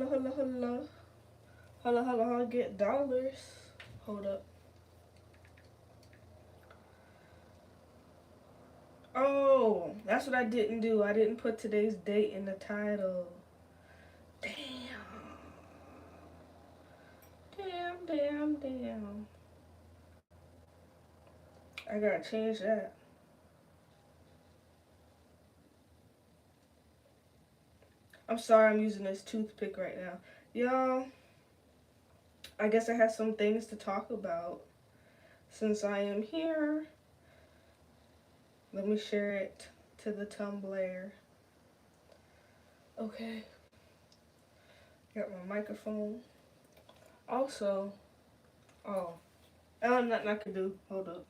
hello. Hello, get dollars. Hold up. Oh, that's what I didn't do. I didn't put today's date in the title. Damn. Damn. I gotta change that. I'm sorry I'm using this toothpick right now. Y'all, I guess I have some things to talk about. Since I am here, let me share it to the Tumblr. Okay. Got my microphone. Also, nothing I can do. Hold up.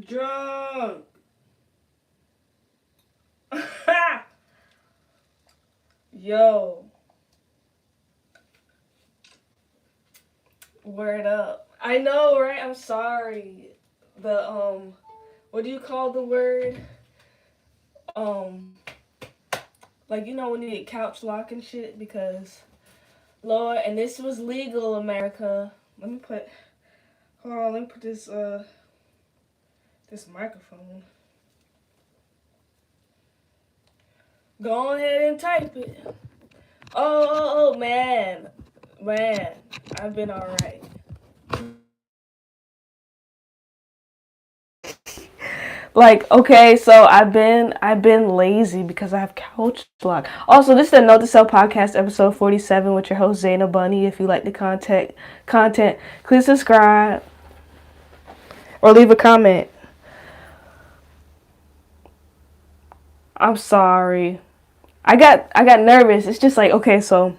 Drunk. Yo. Word up. I know, right? I'm sorry. The what do you call the word? Um like when you get couch lock and shit because Lord, and this was legal, America. Let me put this microphone. Go ahead and type it. Oh, man. I've been alright. Like, okay, so I've been lazy because I have couch lock. Also, this is the NOTE2SELF podcast, episode 47, with your host Zaina Bunny. If you like the content, please subscribe or leave a comment. I'm sorry. I got nervous. It's just like, okay, so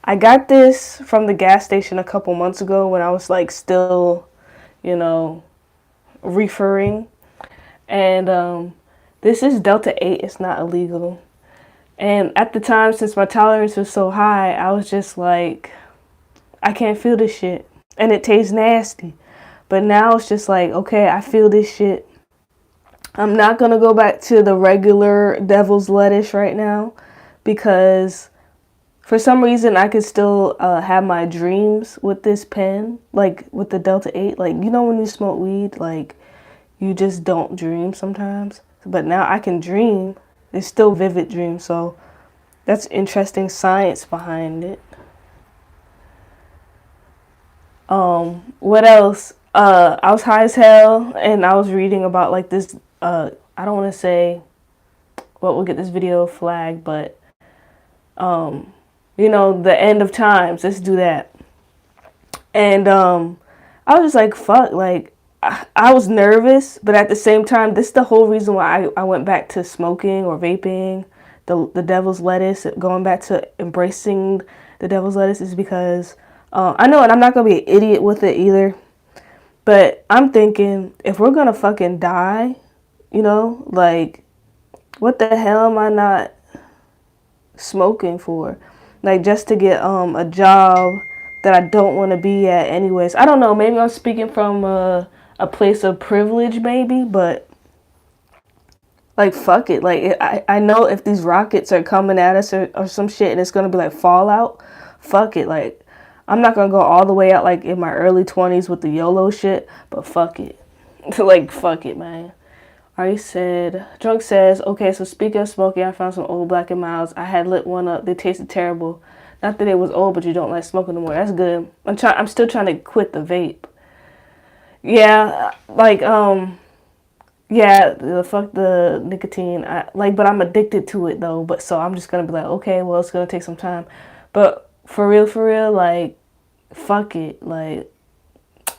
I got this from the gas station a couple months ago when I was like still, reeferring. And this is Delta 8. It's not illegal. And at the time, since my tolerance was so high, I was just like, I can't feel this shit. And it tastes nasty. But now it's just like, okay, I feel this shit. I'm not going to go back to the regular devil's lettuce right now because for some reason I could still have my dreams with this pen, like with the Delta 8. Like, when you smoke weed, like you just don't dream sometimes. But now I can dream. It's still vivid dreams. So that's interesting science behind it. What else? I was high as hell and I was reading about like this, I don't want to say what will get this video flagged, but, the end of times, let's do that. And, I was just like, fuck, like, I was nervous, but at the same time, this is the whole reason why I went back to smoking or vaping, the devil's lettuce, going back to embracing the devil's lettuce is because, I know, and I'm not going to be an idiot with it either, but I'm thinking, if we're going to fucking die, like, what the hell am I not smoking for? Like, just to get a job that I don't want to be at anyways. I don't know, maybe I'm speaking from a place of privilege maybe, but like, fuck it. Like, I know if these rockets are coming at us or some shit and it's going to be like Fallout, fuck it. Like, I'm not going to go all the way out like in my early 20s with the YOLO shit, but fuck it. Like, fuck it, man. Already said, Drunk says, okay, so speaking of smoking, I found some old Black & Milds. I had lit one up. They tasted terrible. Not that it was old, but you don't like smoking no more. That's good. I'm still trying to quit the vape. Yeah, like, yeah, fuck the nicotine. But I'm addicted to it though. But so I'm just gonna be like, okay, well, it's gonna take some time. But for real, like, fuck it. Like,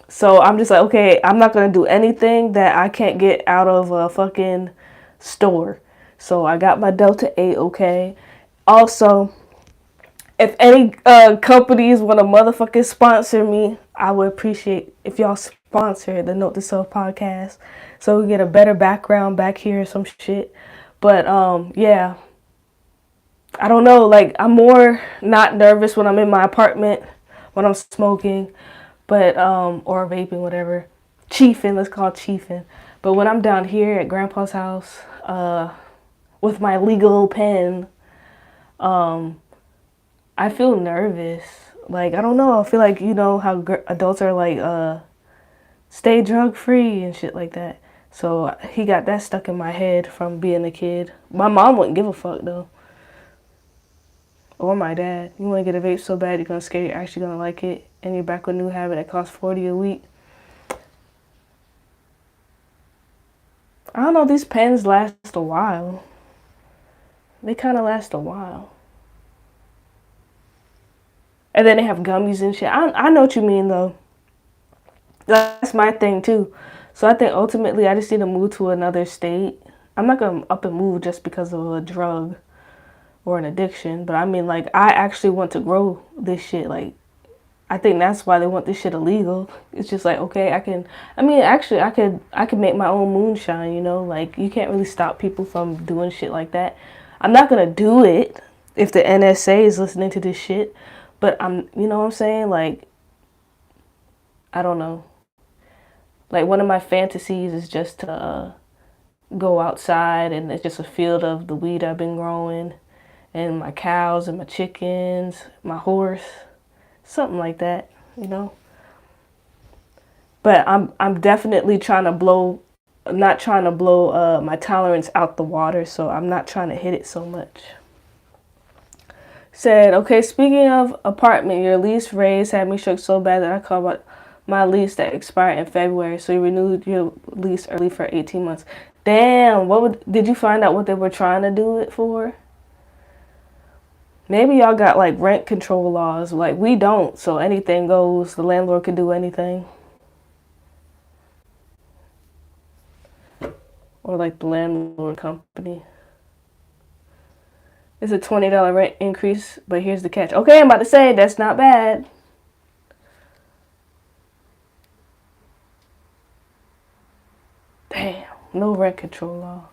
so I'm just like, okay, I'm not going to do anything that I can't get out of a fucking store. So I got my Delta 8, okay? Also, if any companies want to motherfucking sponsor me, I would appreciate if y'all sponsor the Note to Self podcast so we get a better background back here or some shit. But yeah, I don't know. Like, I'm more not nervous when I'm in my apartment, when I'm smoking, but or vaping, whatever, chiefing. Let's call it chiefing. But when I'm down here at Grandpa's house, with my legal pen, I feel nervous. Like, I don't know. I feel like, you know how adults are like, stay drug free and shit like that. So he got that stuck in my head from being a kid. My mom wouldn't give a fuck though. Or my dad. You want to get a vape so bad you're gonna scare you're actually gonna like it, and you're back with a new habit that costs $40 a week. I don't know. These pens last a while. They kind of last a while. And then they have gummies and shit. I know what you mean though. That's my thing too. So I think ultimately I just need to move to another state. I'm not gonna up and move just because of a drug or an addiction, but I mean, like, I actually want to grow this shit. Like, I think that's why they want this shit illegal. It's just like, okay, actually I could make my own moonshine, you know? Like, you can't really stop people from doing shit like that. I'm not gonna do it if the NSA is listening to this shit, but you know what I'm saying? Like, I don't know. Like, one of my fantasies is just to go outside and it's just a field of the weed I've been growing and my cows and my chickens, my horse, something like that, you know. But I'm definitely trying to not trying to blow my tolerance out the water, so I'm not trying to hit it so much. Said, okay, speaking of apartment, your lease raise had me shook so bad that I called about my lease that expired in February, so you renewed your lease early for 18 months. Damn, did you find out what they were trying to do it for? Maybe y'all got like rent control laws. Like, we don't, so anything goes. The landlord can do anything. Or like the landlord company. It's a $20 rent increase, but here's the catch. Okay, I'm about to say that's not bad. Damn, no rent control law.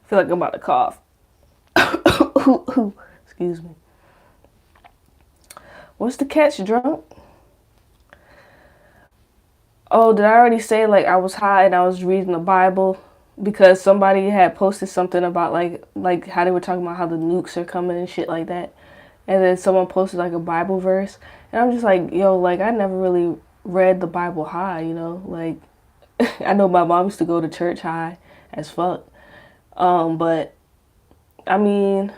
I feel like I'm about to cough. Excuse me. What's the catch, drunk? Oh, did I already say, like, I was high and I was reading the Bible? Because somebody had posted something about, like how they were talking about how the nukes are coming and shit like that. And then someone posted, like, a Bible verse. And I'm just like, yo, like, I never really read the Bible high, you know? Like, I know my mom used to go to church high as fuck. But, I mean,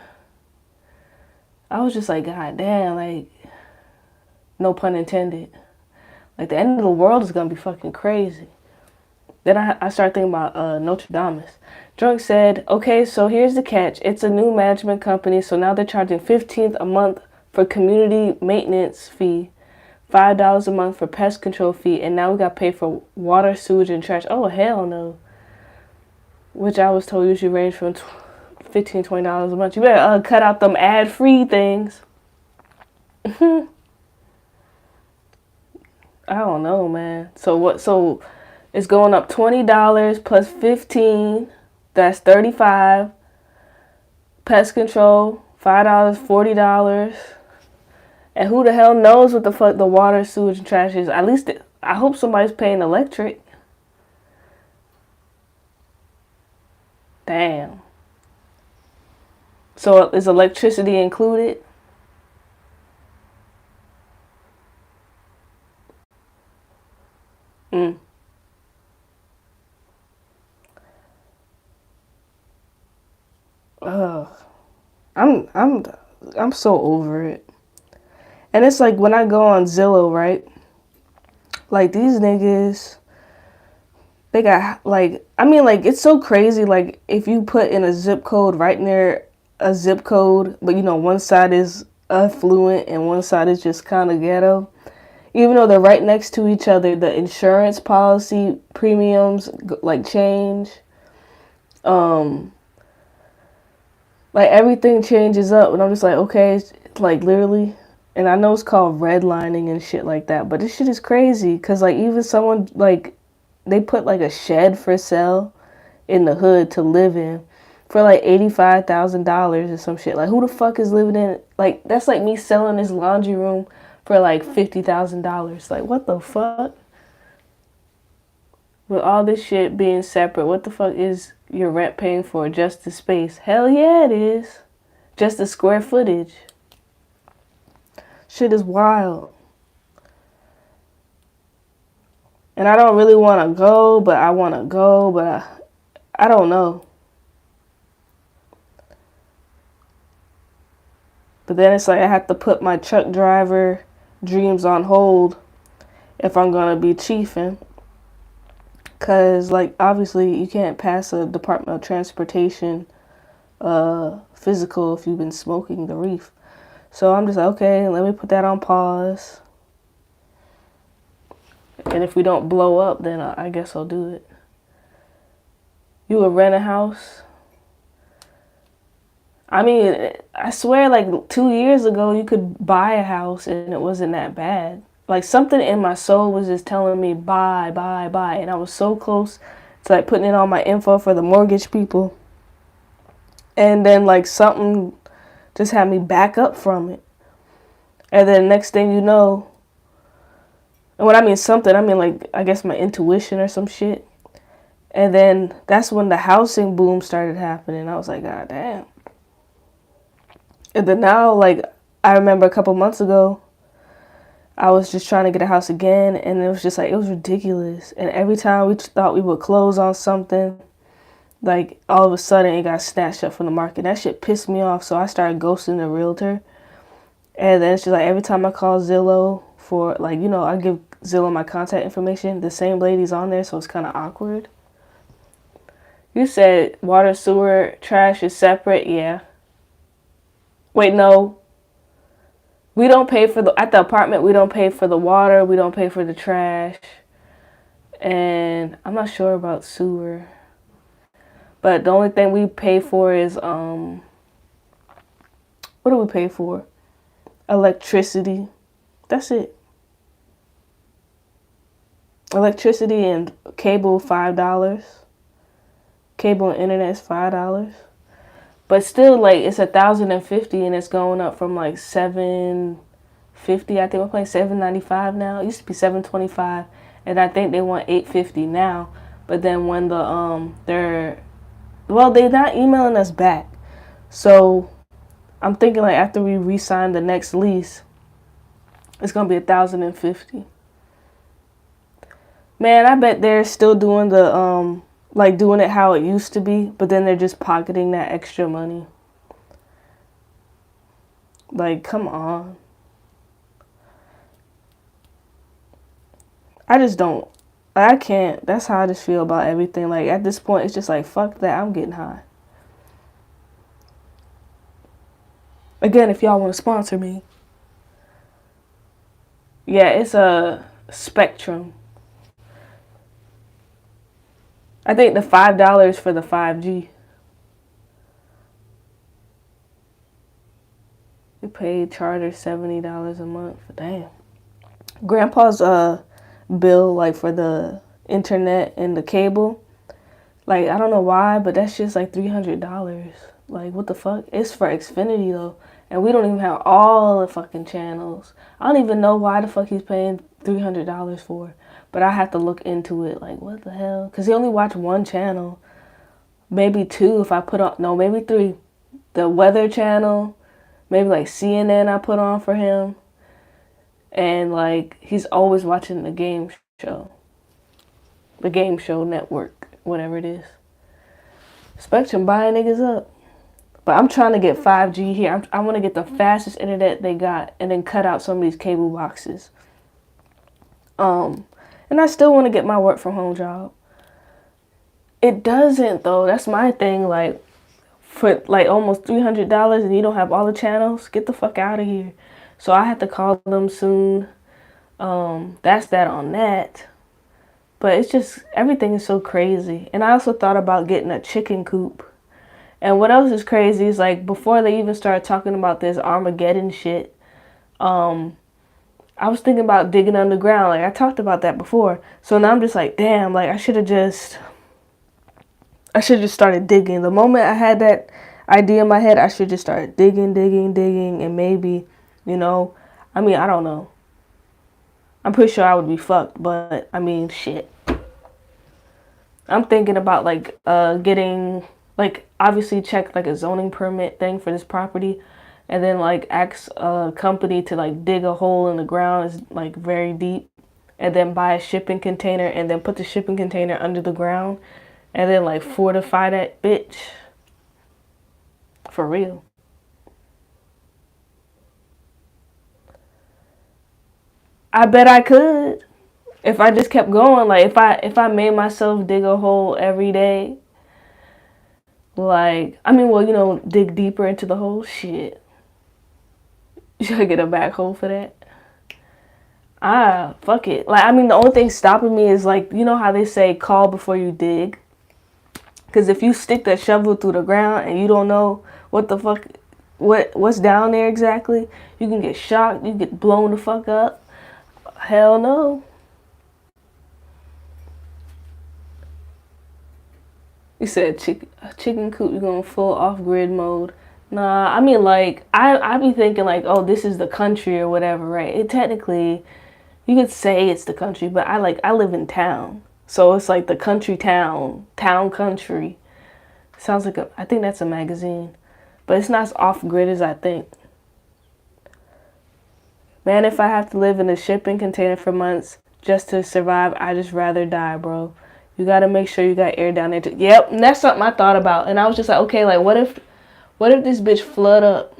I was just like, God damn, like, no pun intended. Like, the end of the world is gonna be fucking crazy. Then I started thinking about NOTE2SELF. Drunk said, okay, so here's the catch. It's a new management company, so now they're charging $15 a month for community maintenance fee, $5 a month for pest control fee, and now we got to pay for water, sewage, and trash. Oh, hell no. Which I was told usually range from $15, $20 a month. You better cut out them ad-free things. I don't know, man. So it's going up $20 plus $15. That's $35. Pest control, $5, $40. And who the hell knows what the fuck the water, sewage, and trash is? At least I hope somebody's paying electric. Damn. So is electricity included? Ugh. I'm I'm I'm so over it. And it's like when I go on Zillow, right? Like these niggas, they got like I mean like it's so crazy. Like if you put in a zip code right near a zip code, but you know one side is affluent and one side is just kind of ghetto. Even though they're right next to each other, the insurance policy premiums like change. Um, like everything changes up, and I'm just like, okay, like literally. And I know it's called redlining and shit like that, but this shit is crazy because like even someone like they put like a shed for sale in the hood to live in for like $85,000 or some shit. Like who the fuck is living in it? Like that's like me selling this laundry room for like $50,000. Like what the fuck? With all this shit being separate, what the fuck is your rent paying for? Just the space? Hell yeah, it is. Just the square footage. Shit is wild. And I don't really want to go, but I want to go, but I don't know. But then it's like I have to put my truck driver dreams on hold if I'm going to be chiefing. Because, like, obviously you can't pass a Department of Transportation physical if you've been smoking the reef. So I'm just like, okay, let me put that on pause. And if we don't blow up, then I guess I'll do it. You would rent a house? I mean, I swear, like 2 years ago, you could buy a house and it wasn't that bad. Like something in my soul was just telling me buy, buy, buy. And I was so close to like putting in all my info for the mortgage people. And then like something just had me back up from it. And then next thing you know, and when I mean something, I mean like, I guess my intuition or some shit. And then that's when the housing boom started happening. I was like, God damn. And then now, like, I remember a couple months ago, I was just trying to get a house again. And it was just like, it was ridiculous. And every time we thought we would close on something, like, all of a sudden it got snatched up from the market. That shit pissed me off. So I started ghosting the realtor. And then it's just like every time I call Zillow for, like, you know, I give Zillow my contact information. The same lady's on there, so it's kind of awkward. You said water, sewer, trash is separate. Yeah. Wait, no. We don't pay for at the apartment, we don't pay for the water. We don't pay for the trash. And I'm not sure about sewer. But the only thing we pay for is, what do we pay for? Electricity. That's it. Electricity and cable, $5. Cable and internet is $5. But still, like, it's $1,050 and it's going up from like $750. I think we're paying $795 now. It used to be $725, and I think they want $850 now. But then when they're not emailing us back. So I'm thinking like after we re-sign the next lease, it's gonna be $1,050. Man, I bet they're still doing the like doing it how it used to be, but then they're just pocketing that extra money. Like, come on. I just don't. I can't. That's how I just feel about everything. Like, at this point, it's just like, fuck that. I'm getting high. Again, if y'all want to sponsor me. Yeah, it's a Spectrum. I think the $5 for the 5G. We paid Charter $70 a month. Damn. Grandpa's bill, like for the internet and the cable, like I don't know why, but that's just like $300. Like what the fuck? It's for Xfinity though, and we don't even have all the fucking channels. I don't even know why the fuck he's paying $300 for. But I have to look into it, like, what the hell? Because he only watched one channel. Maybe two if I put on, no, maybe three. The Weather Channel, maybe like CNN I put on for him. And like, he's always watching the game show. The Game Show Network, whatever it is. Spectrum buying niggas up. But I'm trying to get 5G here. I want to get the fastest internet they got and then cut out some of these cable boxes. And I still want to get my work from home job. It doesn't though. That's my thing. Like for like almost $300 and you don't have all the channels, get the fuck out of here. So I have to call them soon. That's that on that. But it's just everything is so crazy. And I also thought about getting a chicken coop. And what else is crazy is like before they even started talking about this Armageddon shit, I was thinking about digging underground. Like I talked about that before. So now I'm just like, damn, like I should have just started digging. The moment I had that idea in my head, I should just start digging, and maybe, you know, I mean, I don't know. I'm pretty sure I would be fucked, but I mean, shit. I'm thinking about like getting, like, obviously check like a zoning permit thing for this property, and then like ask a company to like dig a hole in the ground is like very deep, and then buy a shipping container and then put the shipping container under the ground. And then like fortify that bitch. For real. I bet I could. If I just kept going. Like if I made myself dig a hole every day. Like, I mean, well, you know, dig deeper into the hole. Shit. Should I get a backhoe for that? Fuck it. Like, I mean, the only thing stopping me is like, you know how they say call before you dig? Because if you stick that shovel through the ground and you don't know what the fuck, what's down there exactly, you can get shocked, you get blown the fuck up. Hell no. You said chicken coop, you're going full off-grid mode. Nah, I mean, like, I be thinking, like, oh, this is the country or whatever, right? It technically, you could say it's the country, but I live in town. So it's like the country town country. Sounds like I think that's a magazine. But it's not as off-grid as I think. Man, if I have to live in a shipping container for months just to survive, I just rather die, bro. You gotta make sure you got air down there too. Yep, and that's something I thought about. And I was just like, okay, like what if this bitch flood up?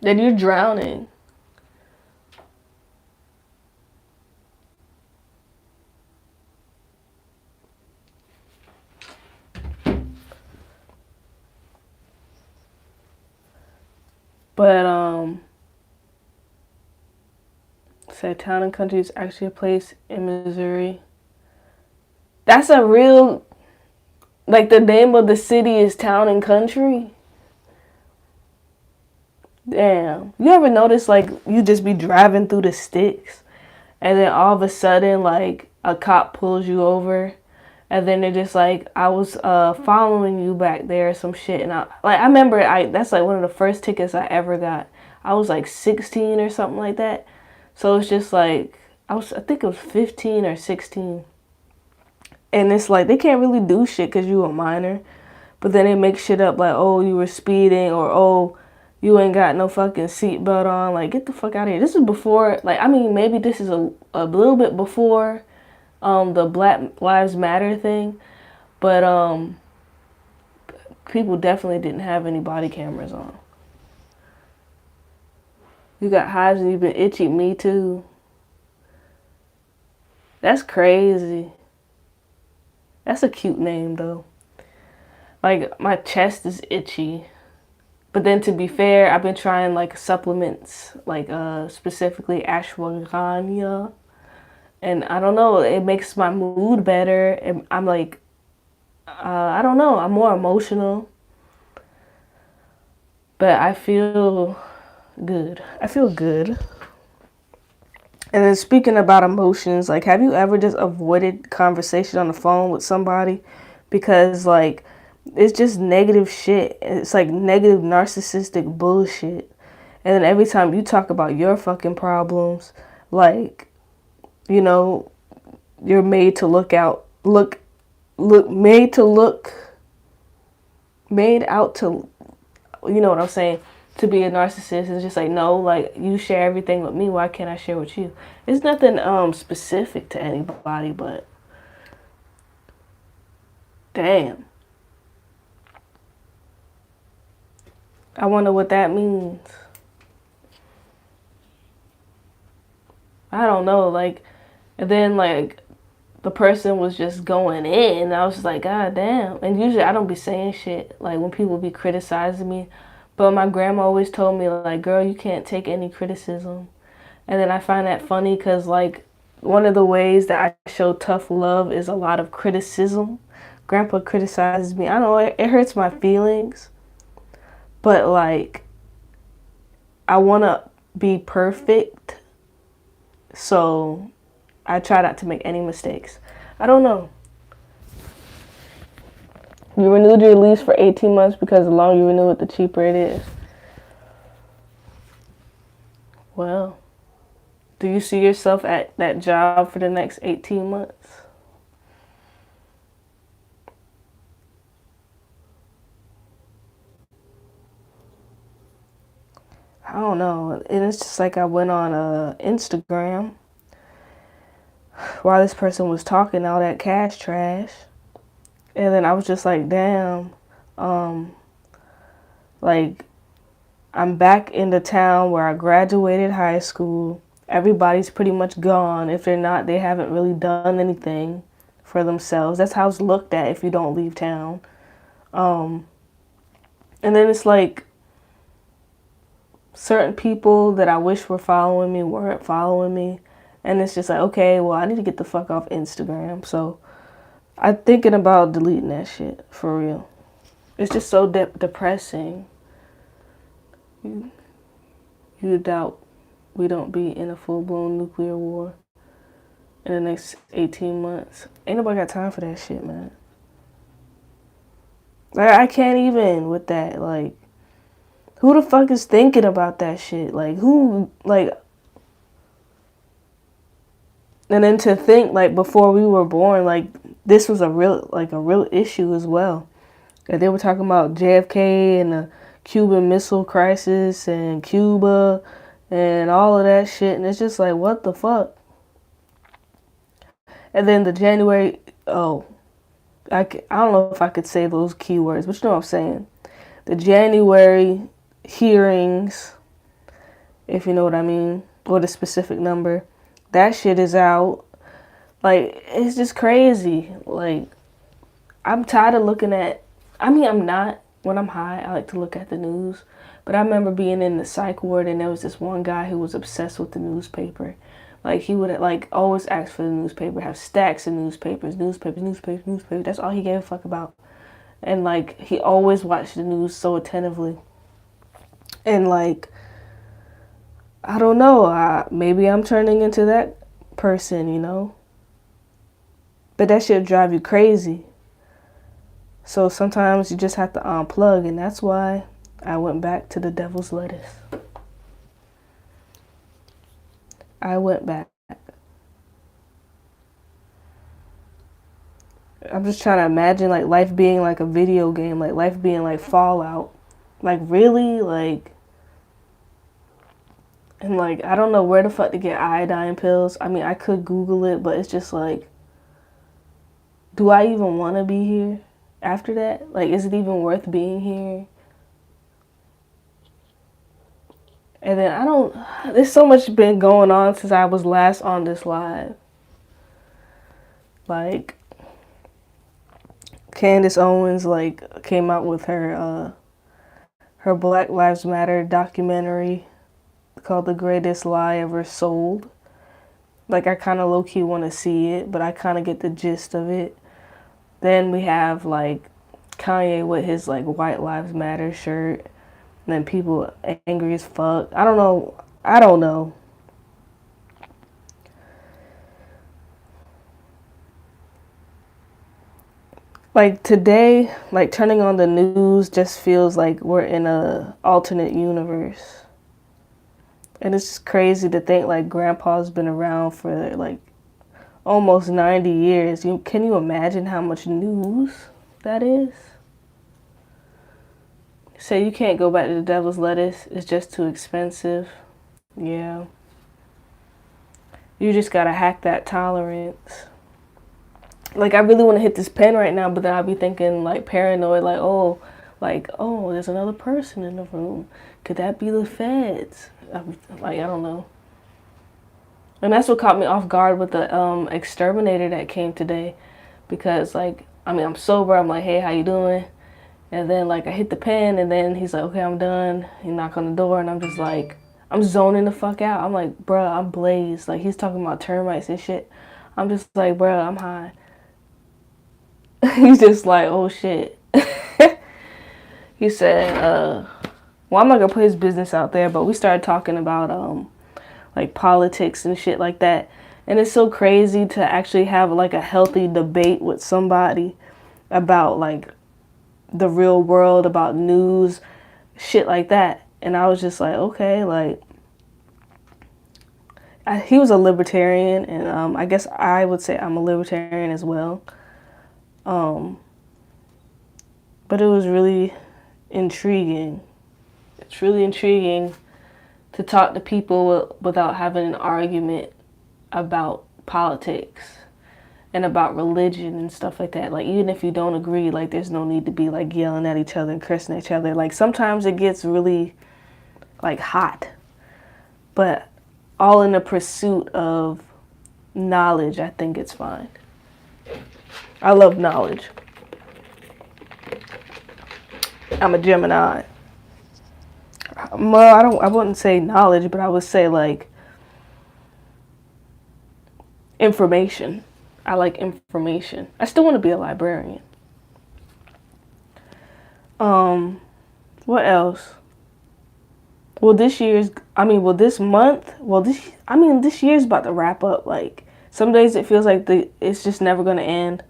Then you're drowning. But said town and country is actually a place in Missouri. That's a real, like the name of the city is Town and Country. Damn. You ever notice like you just be driving through the sticks and then all of a sudden like a cop pulls you over and then they're just like, I was following you back there or some shit. And I remember that's like one of the first tickets I ever got. I was like 16 or something like that. So it's just like, I think it was 15 or 16. And it's like, they can't really do shit because you a minor. But then they make shit up like, oh, you were speeding, or oh, you ain't got no fucking seatbelt on. Like, get the fuck out of here. This is before, like, I mean, maybe this is a little bit before the Black Lives Matter thing. But people definitely didn't have any body cameras on. You got hives and you've been itchy. Me too. That's crazy. That's a cute name though. Like my chest is itchy. But then to be fair, I've been trying like supplements, like specifically ashwagandha. And I don't know, it makes my mood better. And I'm like, I don't know, I'm more emotional. But I feel good. I feel good. And then speaking about emotions, like, have you ever just avoided conversation on the phone with somebody because like it's just negative shit? It's like negative narcissistic bullshit. And then every time you talk about your fucking problems, like, you know, you're made to made out to, you know what I'm saying, to be a narcissist. It's just like, no, like, you share everything with me, why can't I share with you? It's nothing specific to anybody, but damn. I wonder what that means. I don't know. Like, and then like the person was just going in. And I was just like, God damn. And usually I don't be saying shit like when people be criticizing me. But my grandma always told me like, girl, you can't take any criticism. And then I find that funny because like one of the ways that I show tough love is a lot of criticism. Grandpa criticizes me. I know it hurts my feelings. But like I want to be perfect. So I try not to make any mistakes. I don't know. You renewed your lease for 18 months because the longer you renew it, the cheaper it is. Well, do you see yourself at that job for the next 18 months? I don't know. And it's just like I went on Instagram while this person was talking all that cash trash. And then I was just like, damn, like I'm back in the town where I graduated high school. Everybody's pretty much gone. If they're not, they haven't really done anything for themselves. That's how it's looked at if you don't leave town. And then it's like certain people that I wish were following me weren't following me. And it's just like, okay, well, I need to get the fuck off Instagram. So I'm thinking about deleting that shit for real. It's just so depressing. You doubt we don't be in a full-blown nuclear war in the next 18 months. Ain't nobody got time for that shit, man. Like, I can't even with that. Like, who the fuck is thinking about that shit? Like, who, like, and then to think, like, before we were born, like, this was a real issue as well. Like, they were talking about JFK and the Cuban Missile Crisis and Cuba and all of that shit. And it's just like, what the fuck? And then the January, I don't know if I could say those keywords, but you know what I'm saying. The January hearings, if you know what I mean, or the specific number, that shit is out. Like, it's just crazy. Like, I'm tired of looking at, I'm not. When I'm high, I like to look at the news. But I remember being in the psych ward and there was this one guy who was obsessed with the newspaper. Like, he would like always ask for the newspaper, have stacks of newspapers. That's all he gave a fuck about. And like, he always watched the news so attentively. And like, I don't know, maybe I'm turning into that person, you know? But that shit drive you crazy. So sometimes you just have to unplug, and that's why I went back to the devil's lettuce. I went back. I'm just trying to imagine like life being like a video game, like life being like Fallout. Like really, like, and like I don't know where the fuck to get iodine pills. I mean, I could Google it, but it's just like, do I even want to be here after that? Like, is it even worth being here? And then there's so much been going on since I was last on this live. Like, Candace Owens like came out with her Black Lives Matter documentary called The Greatest Lie Ever Sold. Like, I kind of low-key want to see it, but I kind of get the gist of it. Then we have like Kanye with his like White Lives Matter shirt. And then people angry as fuck. I don't know. Like today, like turning on the news just feels like we're in a alternate universe. And it's just crazy to think like grandpa's been around for like almost 90 years. Can you imagine how much news that is? So you can't go back to the devil's lettuce. It's just too expensive. Yeah. You just gotta hack that tolerance. Like, I really want to hit this pen right now, but then I'll be thinking like paranoid, like, oh, Like, oh, there's another person in the room. Could that be the feds? Like, I don't know. And that's what caught me off guard with the exterminator that came today, because like, I mean, I'm sober. I'm like, hey, how you doing? And then like I hit the pen, and then he's like, okay, I'm done. He knocked on the door, and I'm just like, I'm zoning the fuck out. I'm like, bruh, I'm blazed. Like he's talking about termites and shit. I'm just like, bruh, I'm high. He's just like, oh shit. He said, well, I'm not gonna put his business out there, but we started talking about like politics and shit like that. And it's so crazy to actually have like a healthy debate with somebody about like the real world, about news, shit like that. And I was just like, okay, like he was a libertarian, and I guess I would say I'm a libertarian as well. But it was really intriguing. It's really intriguing to talk to people without having an argument about politics and about religion and stuff like that. Like, even if you don't agree, like, there's no need to be like yelling at each other and cursing at each other. Like, sometimes it gets really like hot, but all in the pursuit of knowledge, I think it's fine. I love knowledge. I'm a Gemini. Well, I wouldn't say knowledge, but I would say like information. I like information. I still want to be a librarian. What else? Well, this month, this year's about to wrap up. Like, some days it feels like it's just never going to end.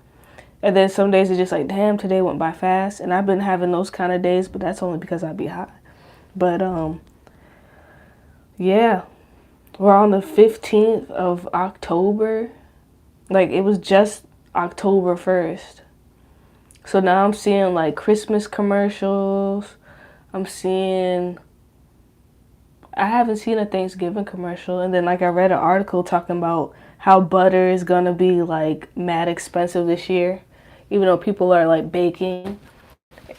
And then some days it's just like, damn, today went by fast. And I've been having those kind of days, but that's only because I be high. But, yeah, we're on the 15th of October. Like, it was just October 1st. So now I'm seeing like Christmas commercials. I haven't seen a Thanksgiving commercial. And then like I read an article talking about how butter is gonna be like mad expensive this year, even though people are like baking.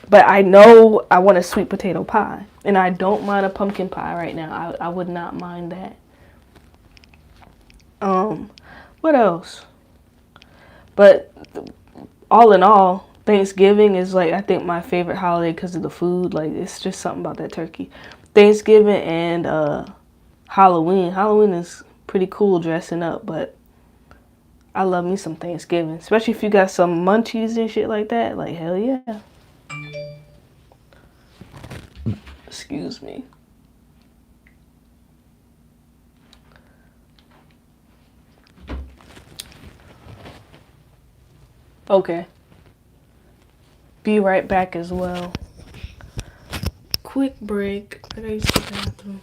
But I know I want a sweet potato pie, and I don't mind a pumpkin pie right now. I would not mind that. What else? But all in all, Thanksgiving is like, I think, my favorite holiday because of the food. Like, it's just something about that turkey. Thanksgiving and Halloween. Halloween is pretty cool dressing up, but I love me some Thanksgiving, especially if you got some munchies and shit like that. Like, hell yeah. Excuse me. Okay. Be right back as well. Quick break. I gotta use the bathroom.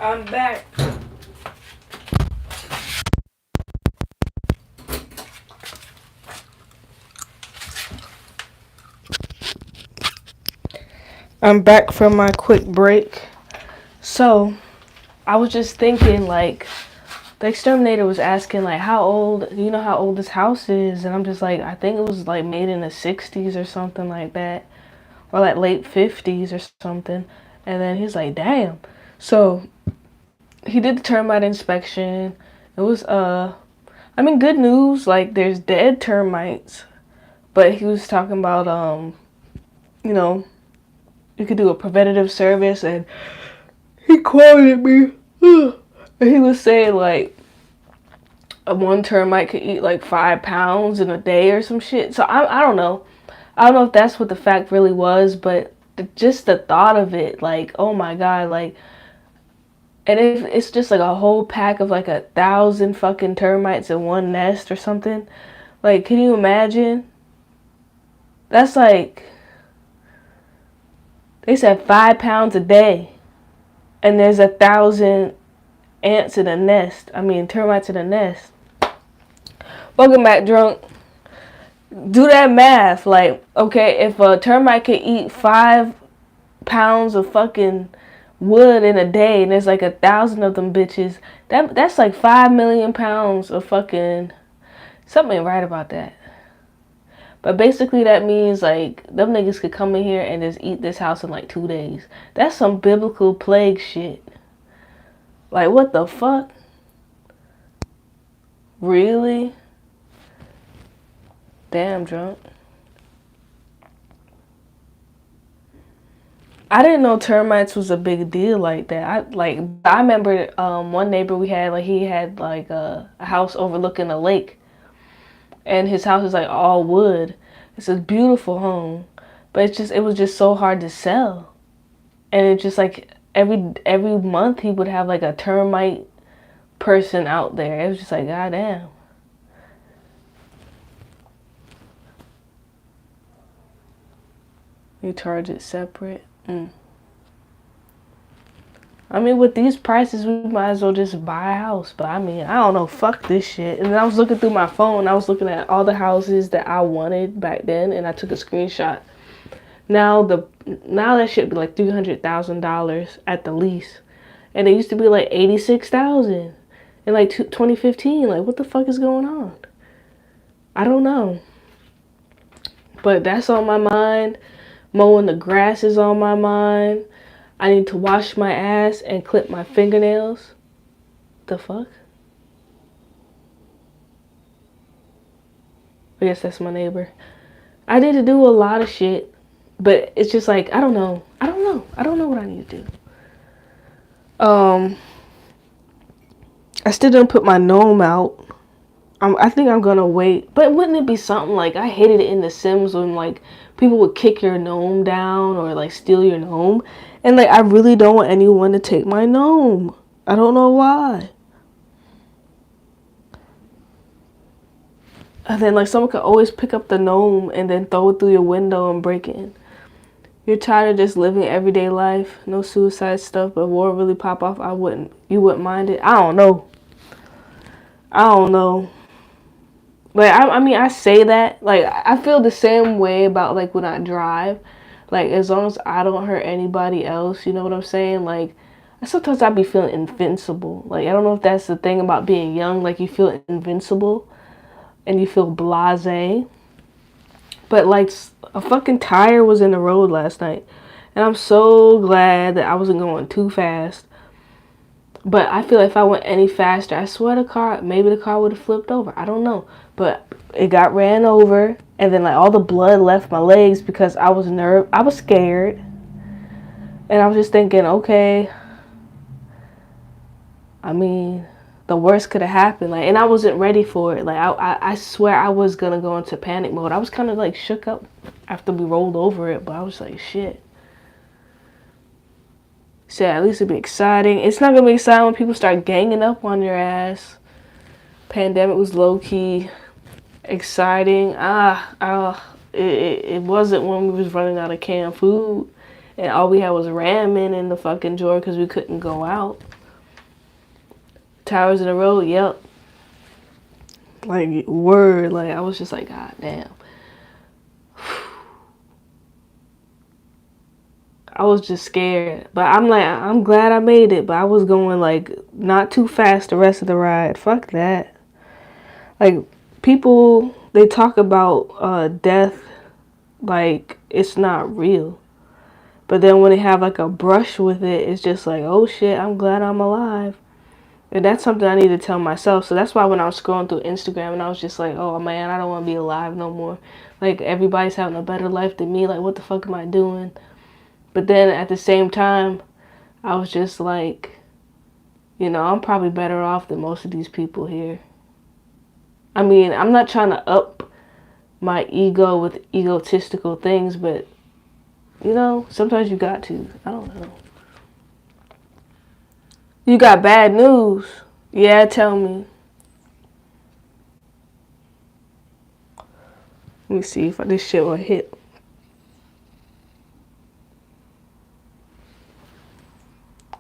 I'm back. I'm back from my quick break. So, I was just thinking, like, the exterminator was asking, like, how old, you know how old this house is? And I'm just like, I think it was, like, made in the 60s or something like that. Or, like, late 50s or something. And then he's like, damn. So, he did the termite inspection. It was, good news. Like, there's dead termites. But he was talking about, you know, you could do a preventative service. And he quoted me. And he was saying, like, one termite could eat, like, 5 pounds in a day or some shit. So, I don't know. I don't know if that's what the fact really was. But just the thought of it, like, oh, my God, like, and if it's just like a whole pack of like 1,000 fucking termites in one nest or something, like, can you imagine? That's like, they said 5 pounds a day, and there's 1,000 ants in a nest. Termites in a nest. Welcome back, drunk. Do that math. Like, okay, if a termite could eat 5 pounds of fucking wood in a day, and there's like 1,000 of them bitches, that's like 5 million pounds of fucking, something ain't right about that. But basically that means like them niggas could come in here and just eat this house in like 2 days. That's some biblical plague shit. Like, what the fuck? Really? Damn, drunk. I didn't know termites was a big deal like that. I remember one neighbor we had, like, he had like a house overlooking a lake, and his house is like all wood. It's a beautiful home, but it was just so hard to sell, and it just like every month he would have like a termite person out there. It was just like, goddamn. You charge it separate. With these prices, we might as well just buy a house. But I don't know. Fuck this shit. And then I was looking through my phone. I was looking at all the houses that I wanted back then, and I took a screenshot. Now that shit be like $300,000 at the least, and it used to be like 86,000 in like 2015. Like, what the fuck is going on? I don't know. But that's on my mind. Mowing the grass is on my mind. I need to wash my ass and clip my fingernails. The fuck? I guess that's my neighbor. I need to do a lot of shit, but it's just like, I don't know. I don't know what I need to do. I still didn't put my gnome out. I think I'm gonna wait. But wouldn't it be something like, I hated it in The Sims when like people would kick your gnome down or like steal your gnome, and like I really don't want anyone to take my gnome. I don't know why. And then like someone could always pick up the gnome and then throw it through your window and break in. You're tired of just living everyday life, no suicide stuff, but war really pop off. You wouldn't mind it. I don't know. Like, I say that, like, I feel the same way about, like, when I drive. Like, as long as I don't hurt anybody else, you know what I'm saying? Like, sometimes I be feeling invincible. Like, I don't know if that's the thing about being young. Like, you feel invincible and you feel blasé. But, like, a fucking tire was in the road last night. And I'm so glad that I wasn't going too fast. But I feel like if I went any faster, I swear maybe the car would have flipped over. I don't know. But it got ran over, and then like all the blood left my legs because I was scared. And I was just thinking, okay, the worst could have happened. Like, and I wasn't ready for it. Like, I swear I was gonna go into panic mode. I was kind of like shook up after we rolled over it, but I was like, shit. So at least it'd be exciting. It's not gonna be exciting when people start ganging up on your ass. Pandemic was low key exciting. It wasn't when we was running out of canned food and all we had was ramen in the fucking drawer because we couldn't go out. towers in a row. Yep. Like, word. Like, I was just like, God damn. I was just scared. But I'm like, I'm glad I made it. But I was going, like, not too fast the rest of the ride. Fuck that. Like, people, they talk about death like it's not real. But then when they have, like, a brush with it, it's just like, oh, shit, I'm glad I'm alive. And that's something I need to tell myself. So that's why when I was scrolling through Instagram and I was just like, oh, man, I don't want to be alive no more. Like, everybody's having a better life than me. Like, what the fuck am I doing? But then at the same time, I was just like, you know, I'm probably better off than most of these people here. I mean, I'm not trying to up my ego with egotistical things, but, you know, sometimes you got to. I don't know. You got bad news. Yeah, tell me. Let me see if this shit will hit.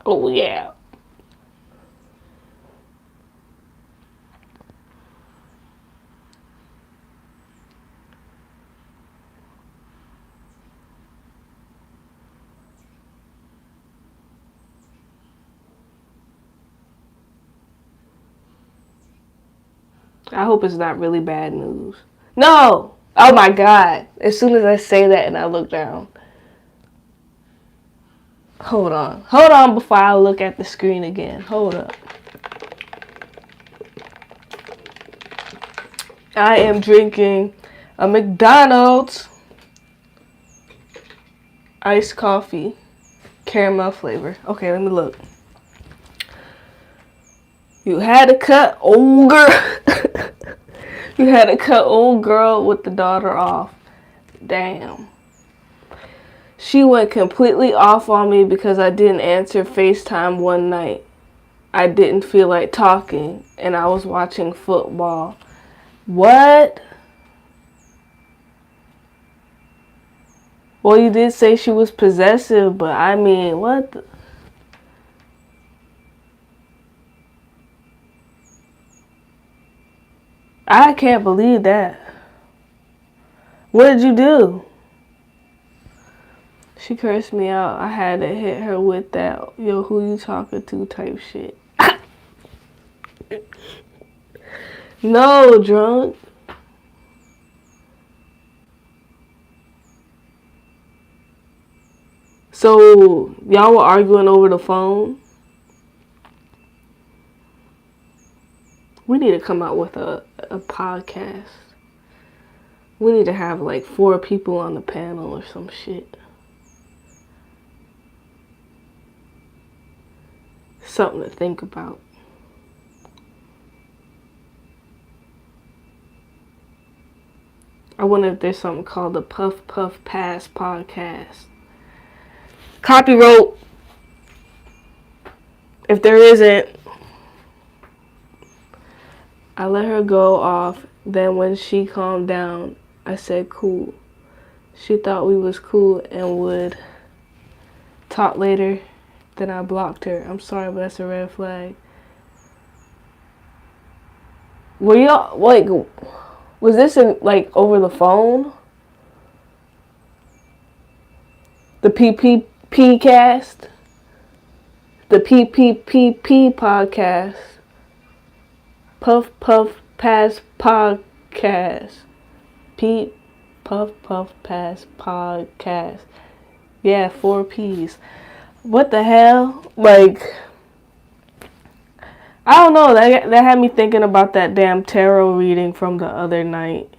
Oh, yeah. I hope it's not really bad news. No! Oh my God. As soon as I say that and I look down. Hold on. Hold on before I look at the screen again. Hold up. I am drinking a McDonald's iced coffee. Caramel flavor. Okay, let me look. You had to cut old girl. You had to cut old girl with the daughter off. Damn. She went completely off on me because I didn't answer FaceTime one night. I didn't feel like talking and I was watching football. What? Well, you did say she was possessive, but I mean, what the... I can't believe that. What did you do? She cursed me out. I had to hit her with that, yo, who you talking to type shit. No, drunk. So, y'all were arguing over the phone? We need to come out with a podcast. We need to have like 4 people on the panel or some shit. Something to think about. I wonder if there's something called the Puff Puff Pass podcast. Copyright. If there isn't, I let her go off. Then when she calmed down, I said cool. She thought we was cool and would talk later. Then I blocked her. I'm sorry, but that's a red flag. Were y'all, like, was this in, like, over the phone? The PPP cast? The PPPP podcast. Puff Puff Pass podcast. Puff Puff Pass podcast. Yeah, 4 P's. What the hell? Like, I don't know. That had me thinking about that damn tarot reading from the other night.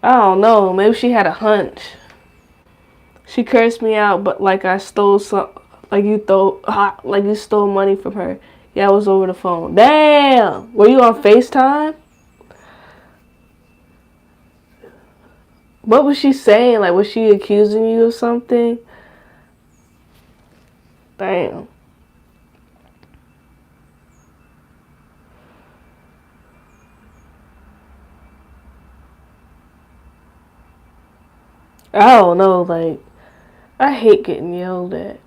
I don't know. Maybe she had a hunch. She cursed me out, but like I stole some, like you stole money from her. Yeah, I was over the phone. Damn. Were you on FaceTime? What was she saying? Like, was she accusing you of something? Damn. I don't know. Like, I hate getting yelled at.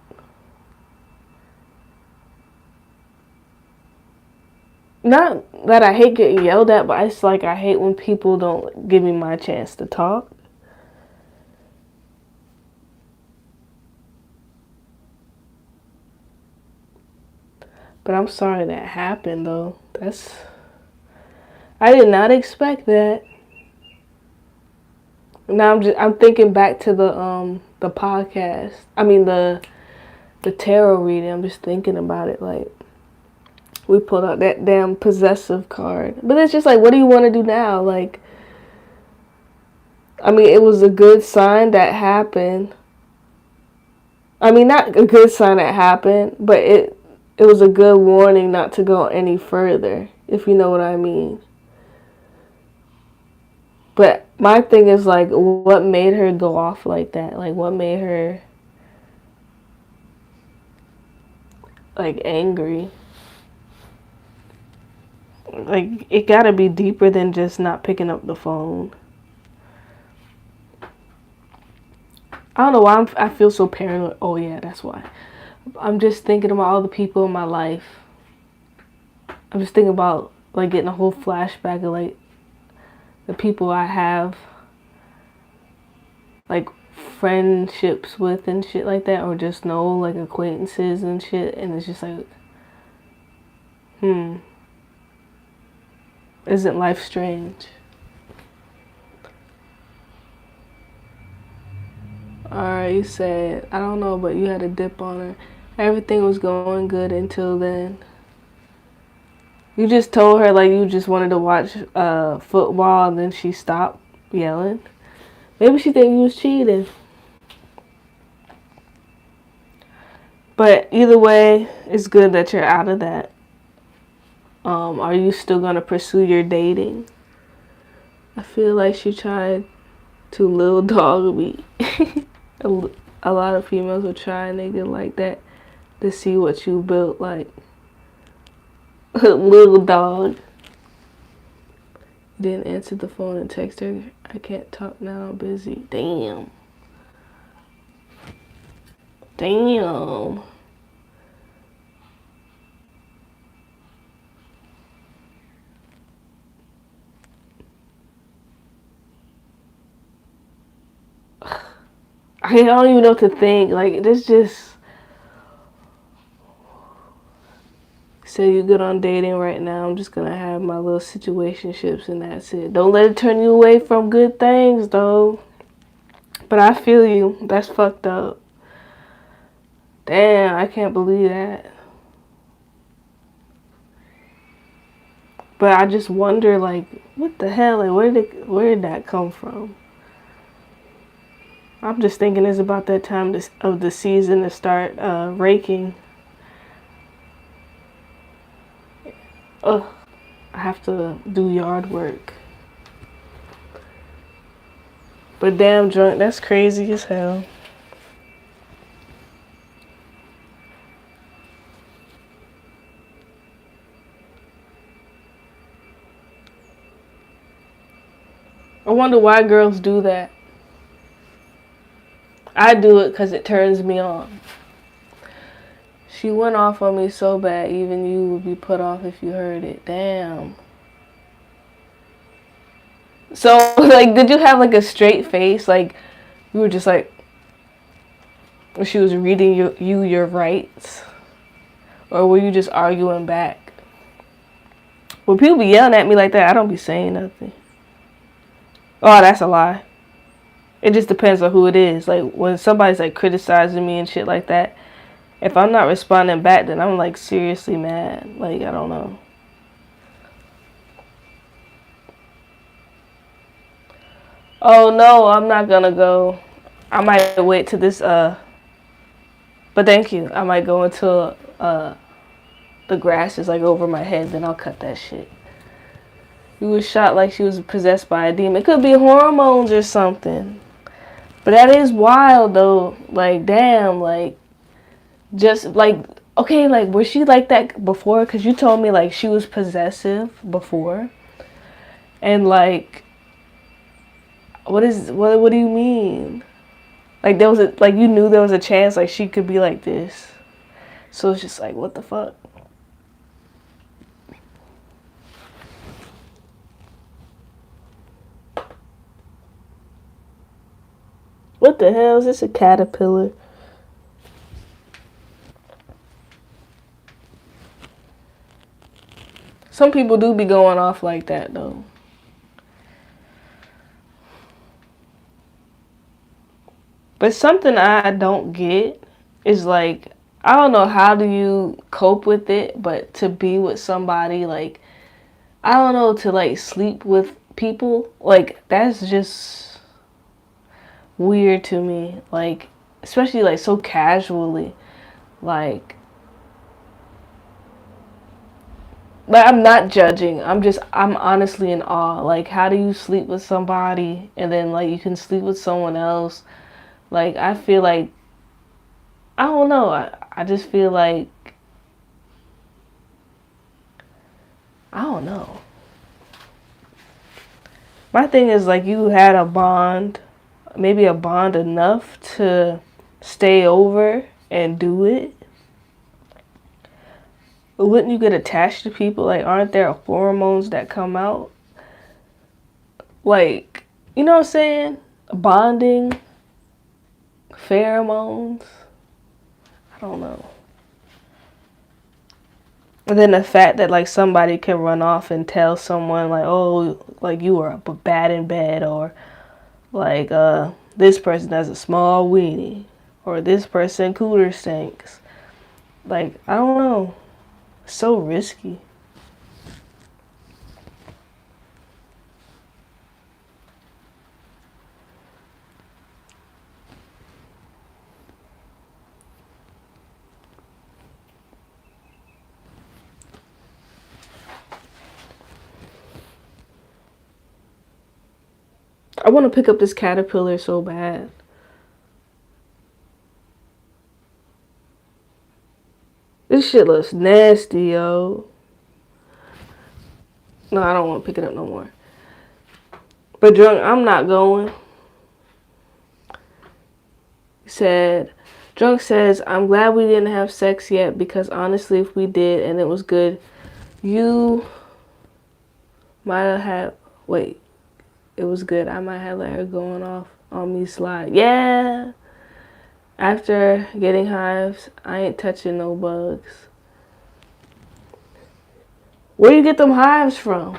Not that I hate getting yelled at, but it's like I hate when people don't give me my chance to talk. But I'm sorry that happened, though. I did not expect that. Now I'm thinking back to the podcast. I mean the tarot reading. I'm just thinking about it, like we pulled out that damn possessive card. But it's just like, what do you want to do now? Like, I mean, it was a good sign that happened. I mean, not a good sign that happened, but it was a good warning not to go any further, if you know what I mean. But my thing is, like, what made her go off like that? Like, what made her, like, angry? Like, it gotta be deeper than just not picking up the phone. I don't know why I feel so paranoid. Oh, yeah, that's why. I'm just thinking about all the people in my life. I'm just thinking about, like, getting a whole flashback of, like, the people I have, like, friendships with and shit like that, or just know, like, acquaintances and shit, and it's just like, isn't life strange? Alright, you said, I don't know, but you had a dip on her. Everything was going good until then. You just told her, like, you just wanted to watch football, and then she stopped yelling. Maybe she think you was cheating. But either way, it's good that you're out of that. Are you still going to pursue your dating? I feel like she tried to little dog me. A lot of females will try a nigga like that to see what you built, like. Little dog. Didn't answer the phone and text her. I can't talk now, I'm busy. Damn. I don't even know what to think. Like, this just. So you good on dating right now. I'm just gonna have my little situationships and that's it. Don't let it turn you away from good things, though. But I feel you. That's fucked up. Damn, I can't believe that. But I just wonder, like, what the hell? Like, where did that come from? I'm just thinking it's about that time of the season to start raking. Ugh, I have to do yard work. But damn, drunk, that's crazy as hell. I wonder why girls do that. I do it because it turns me on. She went off on me so bad, even you would be put off if you heard it. Damn. So, like, did you have, like, a straight face? Like, you were just, like, she was reading you your rights? Or were you just arguing back? When people be yelling at me like that, I don't be saying nothing. Oh, that's a lie. It just depends on who it is. Like, when somebody's, like, criticizing me and shit like that, if I'm not responding back, then I'm, like, seriously mad. Like, I don't know. Oh, no, I'm not gonna go. I might wait till this, but thank you. I might go until, the grass is, like, over my head, then I'll cut that shit. You was shot like she was possessed by a demon. It could be hormones or something. But that is wild, though. Like, damn, like, just, like, okay, like, was she like that before? Because you told me, like, she was possessive before. And, like, what do you mean? Like there was a, like you knew there was a chance like she could be like this. So it's just like, what the fuck? What the hell? Is this a caterpillar? Some people do be going off like that though. But something I don't get is like, I don't know how do you cope with it, but to be with somebody, like, I don't know, to like sleep with people, like that's just weird to me. Like, especially like so casually. Like I'm not judging. I'm honestly in awe. Like, how do you sleep with somebody and then like you can sleep with someone else? Like, I feel like, I don't know. I just feel like, I don't know. My thing is like, you had a bond, maybe a bond enough to stay over and do it. But wouldn't you get attached to people? Like, aren't there hormones that come out? Like, you know what I'm saying? Bonding, pheromones. I don't know. And then the fact that like somebody can run off and tell someone like, oh, like you were bad in bed, or like this person has a small weenie, or this person cooter stinks. Like, I don't know. So risky. I want to pick up this caterpillar so bad. This shit looks nasty, yo. No, I don't want to pick it up no more. But Drunk, I'm not going. He said, Drunk says, I'm glad we didn't have sex yet because honestly, if we did and it was good, you might have had, wait, it was good. I might have let her going off on me slide. Yeah. After getting hives, I ain't touching no bugs. Where you get them hives from?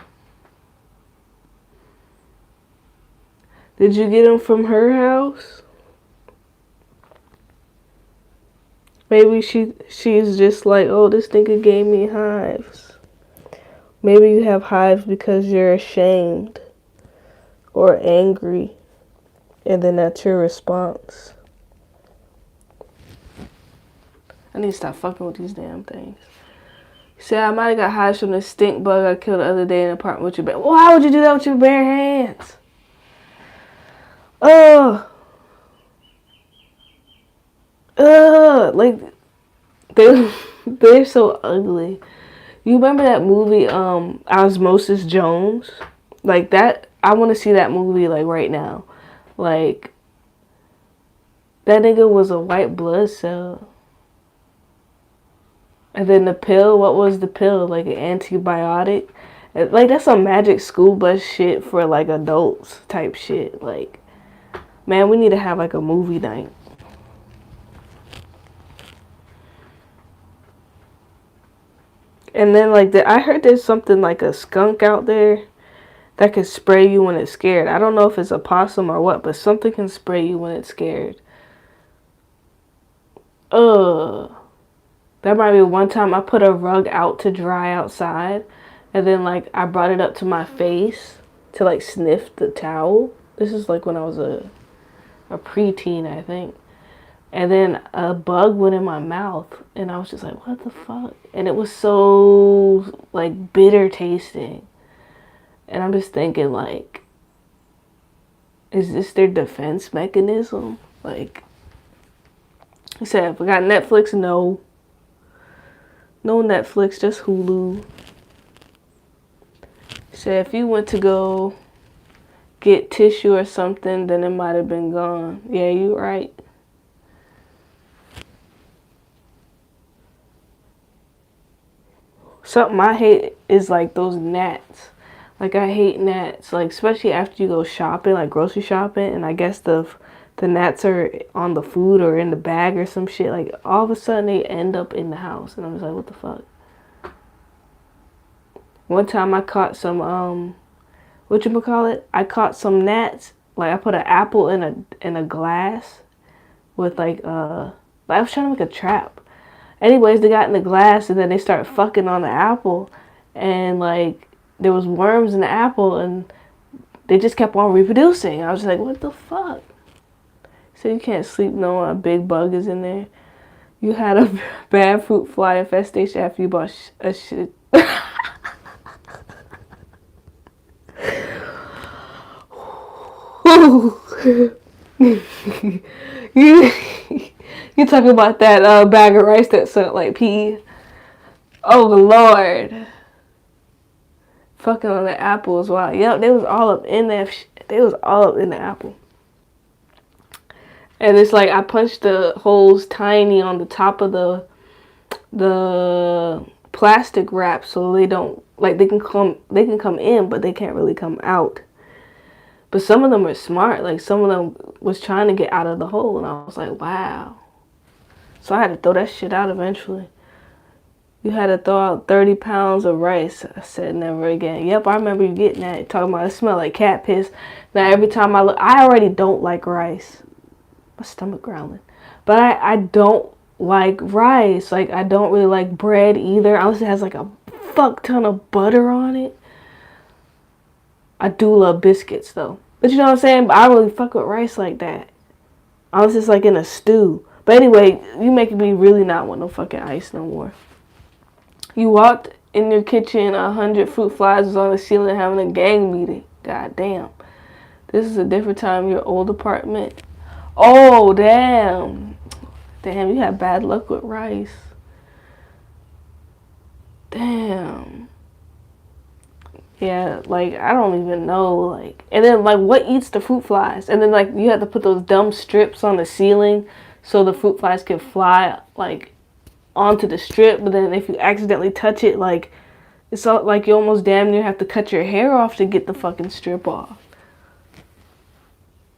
Did you get them from her house? Maybe she's just like, oh, this nigga gave me hives. Maybe you have hives because you're ashamed or angry, and then that's your response. I need to stop fucking with these damn things. He said, I might have got hives from the stink bug I killed the other day in the apartment with your bare. Well, why would you do that with your bare hands? Ugh. Like, they're so ugly. You remember that movie, Osmosis Jones? Like that, I want to see that movie like right now. Like, that nigga was a white blood cell. And then the pill, what was the pill? Like an antibiotic? Like, that's some magic school bus shit for like adults type shit. Like, man, we need to have like a movie night. And then like I heard there's something like a skunk out there that can spray you when it's scared. I don't know if it's a possum or what, but something can spray you when it's scared. Ugh. That might be one time I put a rug out to dry outside, and then like I brought it up to my face to like sniff the towel. This is like when I was a preteen, I think. And then a bug went in my mouth, and I was just like, what the fuck? And it was so like bitter tasting. And I'm just thinking, like, is this their defense mechanism? Like, he said, if I got Netflix, no. No Netflix, just Hulu. He said, if you went to go get tissue or something, then it might have been gone. Yeah, you right. Something I hate is like those gnats. Like I hate gnats, like especially after you go shopping, like grocery shopping, and I guess the gnats are on the food or in the bag or some shit. Like all of a sudden they end up in the house, and I'm just like, what the fuck? One time I caught some whatchamacallit? I caught some gnats. Like I put an apple in a glass with like I was trying to make a trap. Anyways, they got in the glass and then they started fucking on the apple, and like there was worms in the apple and they just kept on reproducing. I was like, what the fuck? So you can't sleep knowing a big bug is in there. You had a bad fruit fly infestation after you bought a shit. you you talking about that bag of rice that smelled like pee? Oh Lord! Fucking on the apple as well. Yep, they was all up in there. They was all up in the apple. And it's like I punched the holes tiny on the top of the plastic wrap so they don't like they can come in but they can't really come out. But some of them are smart. Like some of them was trying to get out of the hole and I was like, wow. So I had to throw that shit out eventually. You had to throw out 30 pounds of rice. I said never again. Yep, I remember you getting that. Talking about it smelled like cat piss. Now every time I look, I already don't like rice. My stomach growling. But I don't like rice. Like I don't really like bread either. Unless it has like a fuck ton of butter on it. I do love biscuits though. But you know what I'm saying? But I don't really fuck with rice like that. Unless it's like in a stew. But anyway, you making me really not want no fucking ice no more. You walked in your kitchen, 100 fruit flies was on the ceiling having a gang meeting. God damn. This is a different time in your old apartment. Oh, damn. Damn, you had bad luck with rice. Damn. Yeah, like, I don't even know, like, and then, like, what eats the fruit flies? And then, like, you have to put those dumb strips on the ceiling so the fruit flies can fly, like, onto the strip, but then if you accidentally touch it, like, it's all, like, you almost damn near have to cut your hair off to get the fucking strip off.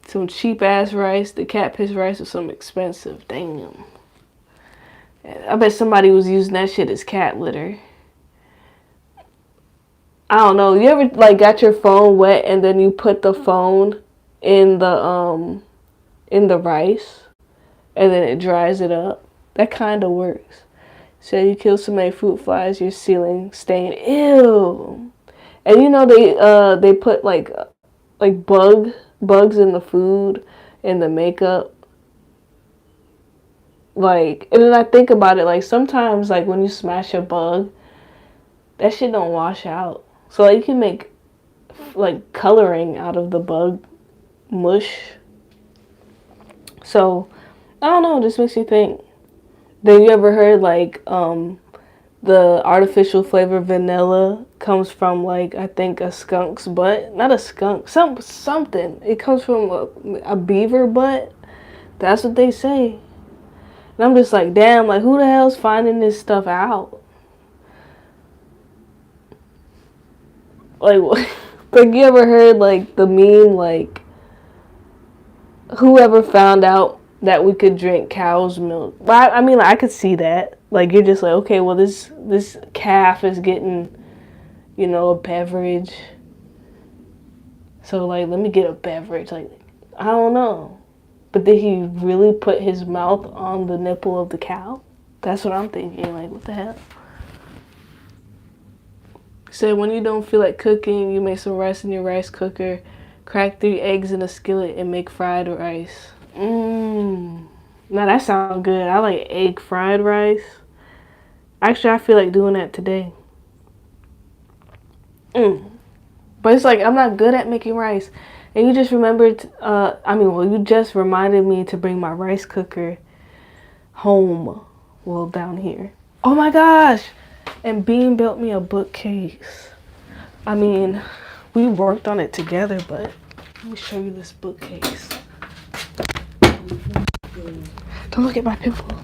Some cheap-ass rice, the cat piss rice is some expensive, damn. I bet somebody was using that shit as cat litter. I don't know. You ever like got your phone wet and then you put the phone in the rice and then it dries it up? That kind of works. So you kill so many fruit flies, your ceiling stained. Ew. And you know they put like bugs in the food, in the makeup. Like, and then I think about it, like sometimes like when you smash a bug, that shit don't wash out. So like, you can make like coloring out of the bug mush. So I don't know, it just makes you think. Then you ever heard like the artificial flavor vanilla comes from like I think a skunk's butt? Not a skunk, something. It comes from a beaver butt. That's what they say. And I'm just like, damn, like who the hell's finding this stuff out? Like, like you ever heard like the meme like whoever found out that we could drink cow's milk? But I mean, like, I could see that. Like you're just like, okay, well this calf is getting, you know, a beverage. So like, let me get a beverage. Like, I don't know. But did he really put his mouth on the nipple of the cow? That's what I'm thinking. Like, what the hell? So when you don't feel like cooking, you make some rice in your rice cooker, crack 3 eggs in a skillet, and make fried rice. Now that sounds good. I like egg fried rice. Actually, I feel like doing that today. But it's like, I'm not good at making rice. And you just remembered, you just reminded me to bring my rice cooker home. Well, down here. Oh my gosh! And Bean built me a bookcase. I mean, we worked on it together, but Let me show you this bookcase. Don't look at my pimple.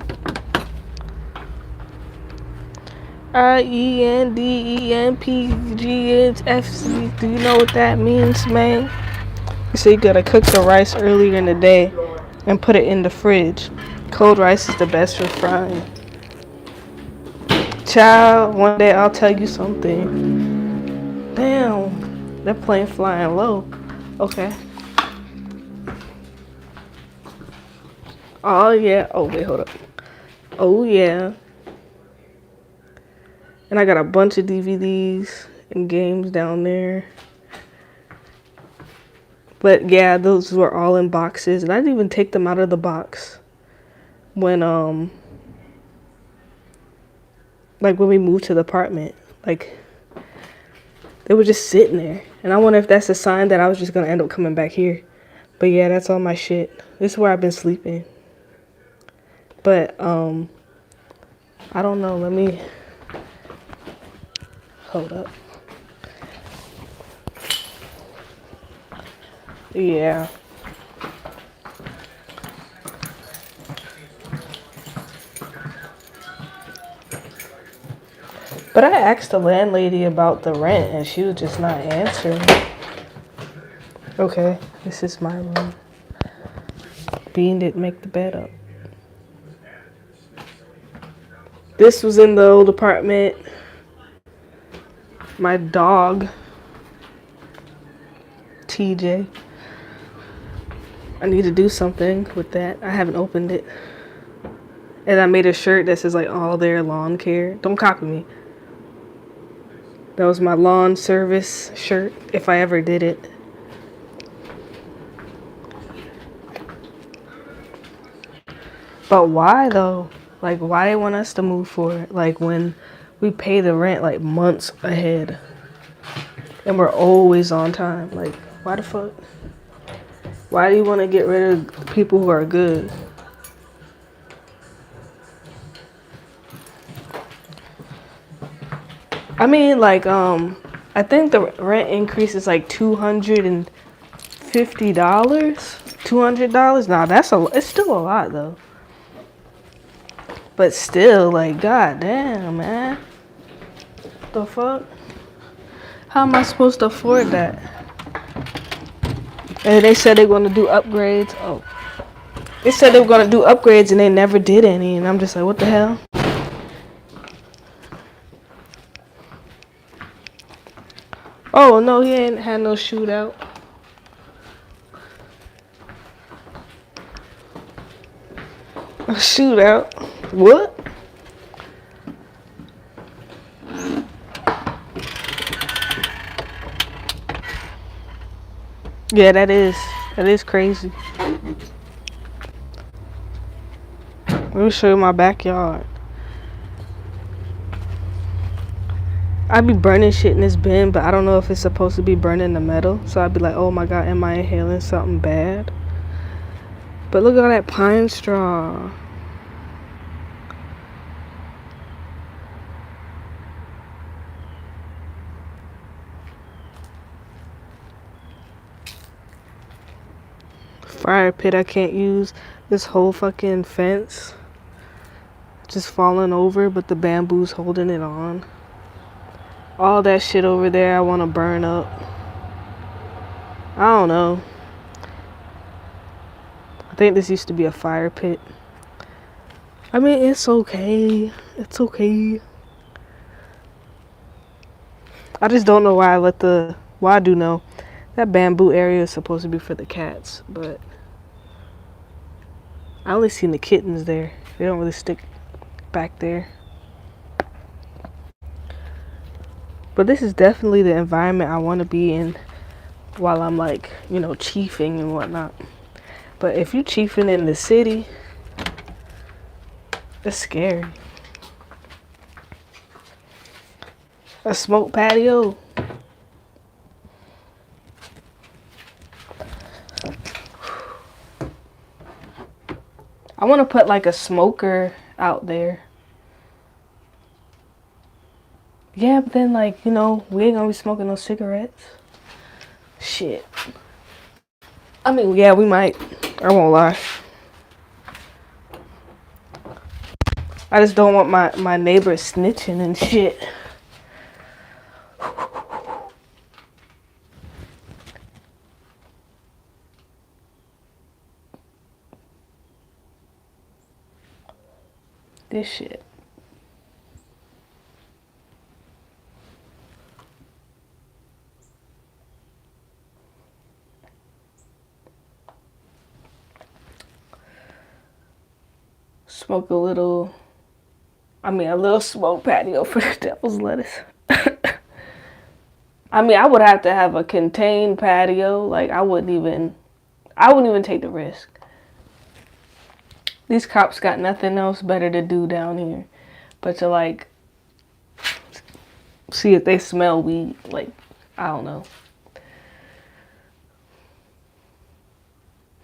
RENDEMPGFC. Do you know what that means, man? So you gotta cook the rice earlier in the day and put it in the fridge. Cold rice is the best for frying. Child, one day I'll tell you something. Damn, that plane flying low. Okay. Oh yeah. Oh wait, hold up. Oh yeah. And I got a bunch of DVDs and games down there. But yeah, those were all in boxes, and I didn't even take them out of the box when like when we moved to the apartment. Like they were just sitting there, and I wonder if that's a sign that I was just gonna end up coming back here. But yeah, that's all my shit. This is where I've been sleeping. But I don't know. Let me hold up. Yeah. But I asked the landlady about the rent and she was just not answering. Okay, this is my room. Bean didn't make the bed up. This was in the old apartment. My dog, TJ. I need to do something with that. I haven't opened it. And I made a shirt that says like all their lawn care. Don't copy me. That was my lawn service shirt, if I ever did it. But why though? Like why they want us to move for it? Like when we pay the rent like months ahead. And we're always on time. Like why the fuck? Why do you want to get rid of people who are good? I mean, like, I think the rent increase is like $250. $200? Nah, it's still a lot though. But still, like, goddamn, man. The fuck? How am I supposed to afford that? And they said they were gonna do upgrades. Oh. They said they were gonna do upgrades and they never did any. And I'm just like, what the hell? Oh, no, he ain't had no shootout. A shootout? What? Yeah, that is crazy. Let me show you my backyard. I be burning shit in this bin, but I don't know if it's supposed to be burning the metal. So I'd be like, oh my god, am I inhaling something bad? But look at all that pine straw. Fire pit I can't use. This whole fucking fence just falling over, but the bamboo's holding it on. All that shit over there I want to burn up. I don't know. I think this used to be a fire pit. I mean, it's okay. It's okay. I just don't know why I do know. That bamboo area is supposed to be for the cats, but I only seen the kittens there. They don't really stick back there. But this is definitely the environment I want to be in while I'm like, you know, chiefing and whatnot. But if you chiefing in the city, it's scary. A smoke patio. I want to put like a smoker out there. Yeah, but then like, you know, we ain't gonna be smoking no cigarettes. Shit. I mean, yeah, we might. I won't lie. I just don't want my neighbors snitching and shit. This shit. Smoke a little smoke patio for the devil's lettuce. I mean, I would have to have a contained patio. Like, I wouldn't even take the risk. These cops got nothing else better to do down here but to, like, see if they smell weed. Like, I don't know.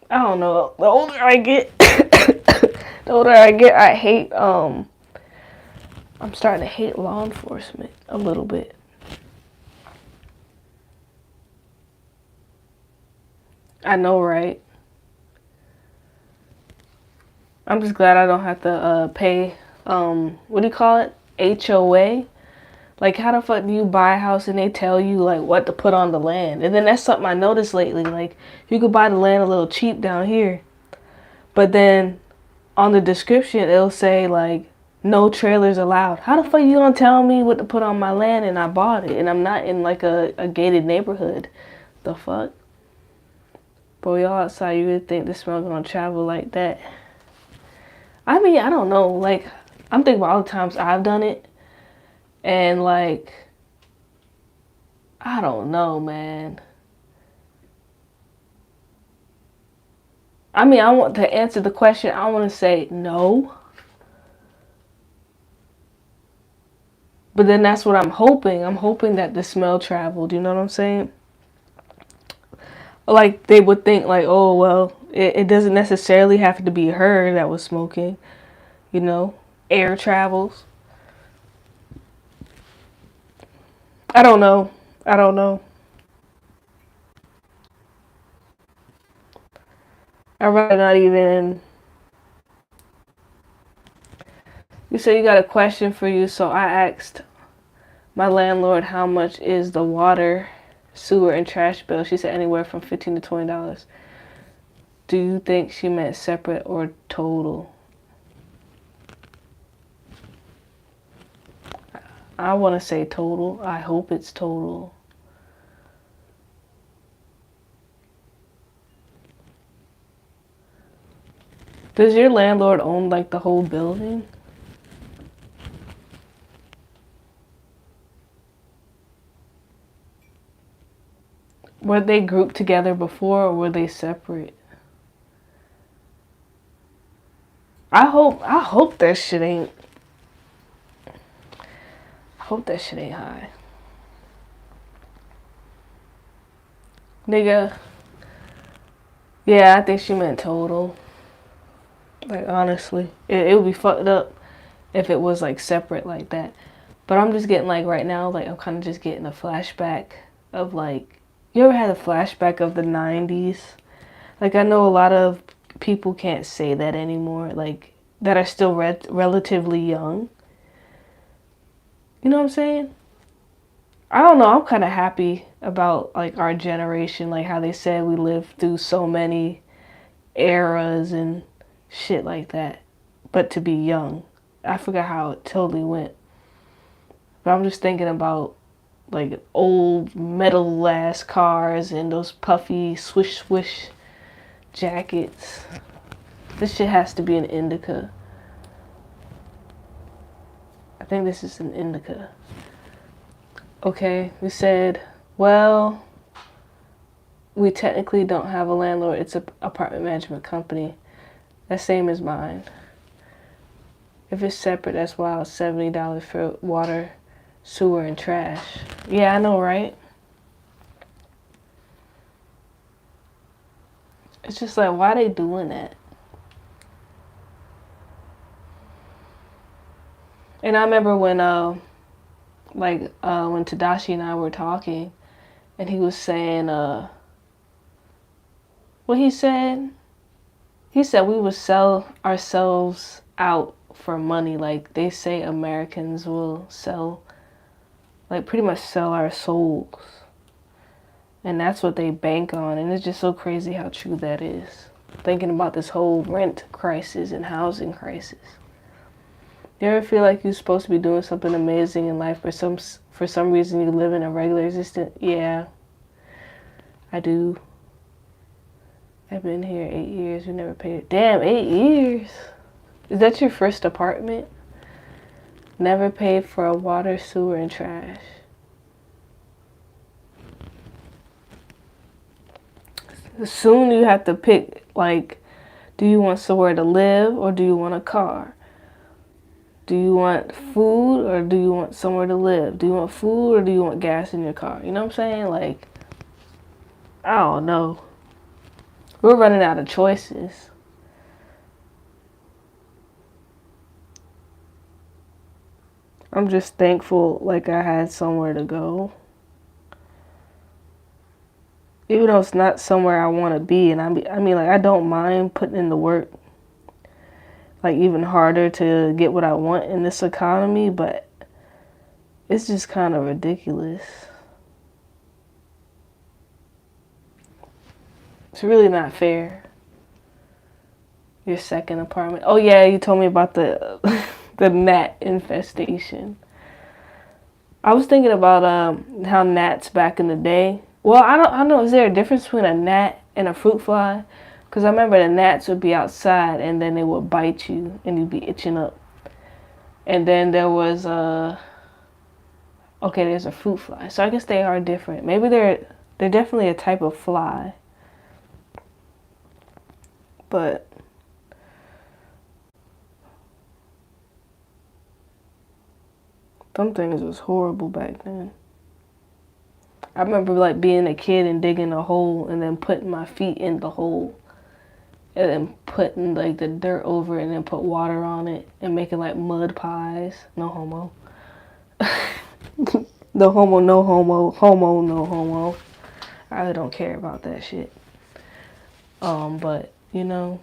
The older I get, I hate, I'm starting to hate law enforcement a little bit. I know, right? I'm just glad I don't have to pay, what do you call it? HOA? Like, how the fuck do you buy a house and they tell you, like, what to put on the land? And then that's something I noticed lately. Like, you could buy the land a little cheap down here. But then on the description, it'll say, like, no trailers allowed. How the fuck you gonna tell me what to put on my land and I bought it? And I'm not in, like, a gated neighborhood. The fuck? Boy, y'all outside, you would think the smell gonna travel like that. I mean, I don't know. Like, I'm thinking about all the times I've done it. And, like, I don't know, man. I mean, I want to answer the question. I want to say no. But then that's what I'm hoping. I'm hoping that the smell traveled. You know what I'm saying? Like, they would think, like, oh, well, it doesn't necessarily have to be her that was smoking. You know? Air travels. I don't know. I'd rather not even. You said you got a question for you, so I asked my landlord how much is the water, sewer, and trash bill. She said anywhere from $15 to $20. Do you think she meant separate or total? I want to say total. I hope it's total. Does your landlord own, like, the whole building? Were they grouped together before or were they separate? I hope that shit ain't high. Nigga. Yeah, I think she meant total. Like, honestly. It would be fucked up if it was, like, separate like that. But I'm just getting, like, right now, like, I'm kind of just getting a flashback of, like, you ever had a flashback of the 90s? Like, I know a lot of people can't say that anymore, like, that are still relatively young. You know what I'm saying? I don't know. I'm kind of happy about, like, our generation, like how they said we lived through so many eras and shit like that. But to be young, I forgot how it totally went. But I'm just thinking about, like, old metal ass cars and those puffy swish swish jackets. This shit has to be an indica. I think this is an indica. Okay, we said, well, we technically don't have a landlord. It's an apartment management company. That's same as mine. If it's separate, that's wild. $70 for water, sewer, and trash. Yeah, I know, right? It's just like, why are they doing that? And I remember when when Tadashi and I were talking, and he was saying, What he said? He said we would sell ourselves out for money. Like they say Americans will sell, like pretty much sell our souls. And that's what they bank on. And it's just so crazy how true that is. Thinking about this whole rent crisis and housing crisis. You ever feel like you're supposed to be doing something amazing in life, but for some reason you live in a regular existence? Yeah, I do. I've been here 8 years. We never paid it. Damn, 8 years? Is that your first apartment? Never paid for a water, sewer, and trash. Soon you have to pick, like, do you want somewhere to live or do you want a car? Do you want food or do you want somewhere to live? Do you want food or do you want gas in your car? You know what I'm saying? Like, I don't know. We're running out of choices. I'm just thankful, like, I had somewhere to go. Even though it's not somewhere I want to be. And I mean, like, I don't mind putting in the work. Like, even harder to get what I want in this economy. But it's just kind of ridiculous. It's really not fair. Your second apartment. Oh, yeah, you told me about the the gnat infestation. I was thinking about how gnats back in the day. Well, I don't know. Is there a difference between a gnat and a fruit fly? Because I remember the gnats would be outside and then they would bite you and you'd be itching up. And then there was okay, there's a fruit fly. So I guess they are different. Maybe they're definitely a type of fly. But some things was horrible back then. I remember like being a kid and digging a hole and then putting my feet in the hole and then putting like the dirt over it and then put water on it and making like mud pies. No homo. No homo, no homo. Homo, no homo. I really don't care about that shit. But you know,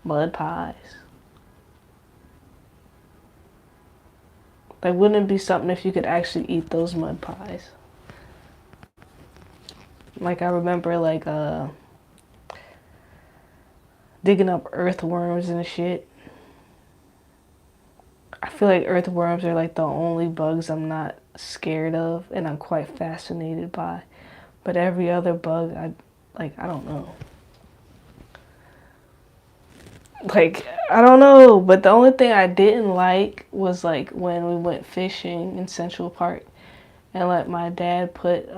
mud pies. Like, wouldn't it be something if you could actually eat those mud pies? Like, I remember, like, digging up earthworms and shit. I feel like earthworms are, like, the only bugs I'm not scared of and I'm quite fascinated by. But every other bug, I don't know. Like, I don't know. But the only thing I didn't like was, like, when we went fishing in Central Park and, like, my dad put,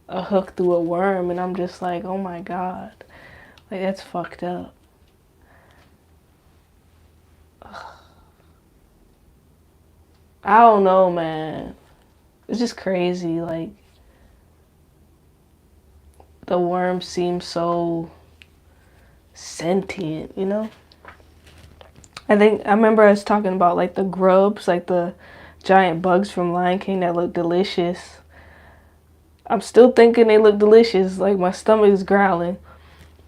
a hook through a worm and I'm just like, oh my god, like that's fucked up. Ugh. I don't know, man. It's just crazy. Like the worm seems so sentient, you know? I remember us talking about like the grubs, like the giant bugs from Lion King that look delicious. I'm still thinking they look delicious, like my stomach is growling.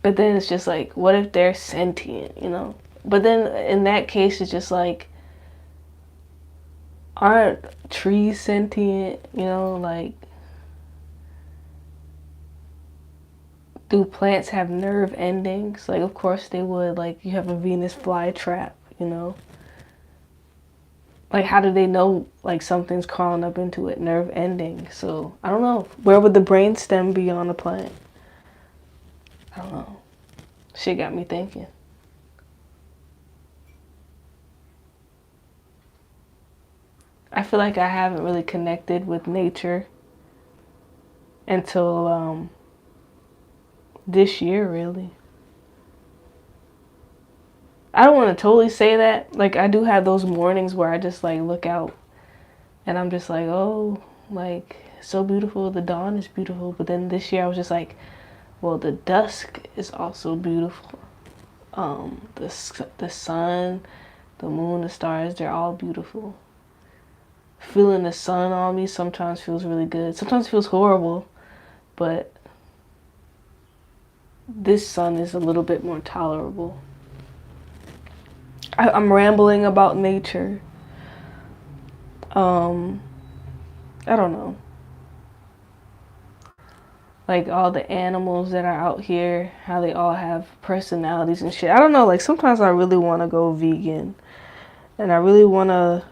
But then it's just like, what if they're sentient, you know? But then in that case, it's just like, aren't trees sentient, you know? Like, do plants have nerve endings? Like, of course they would. Like, you have a Venus flytrap, you know? Like, how do they know, like, something's crawling up into it? Nerve ending. So, I don't know. Where would the brainstem be on a plant? I don't know. Shit got me thinking. I feel like I haven't really connected with nature until this year, really. I don't want to totally say that. Like, I do have those mornings where I just, like, look out and I'm just like, oh, like, so beautiful. The dawn is beautiful. But then this year I was just like, well, the dusk is also beautiful. The sun, the moon, the stars, they're all beautiful. Feeling the sun on me sometimes feels really good. Sometimes it feels horrible, but this sun is a little bit more tolerable. I'm rambling about nature. I don't know. Like all the animals that are out here, how they all have personalities and shit. I don't know, like sometimes I really want to go vegan. And I really want to,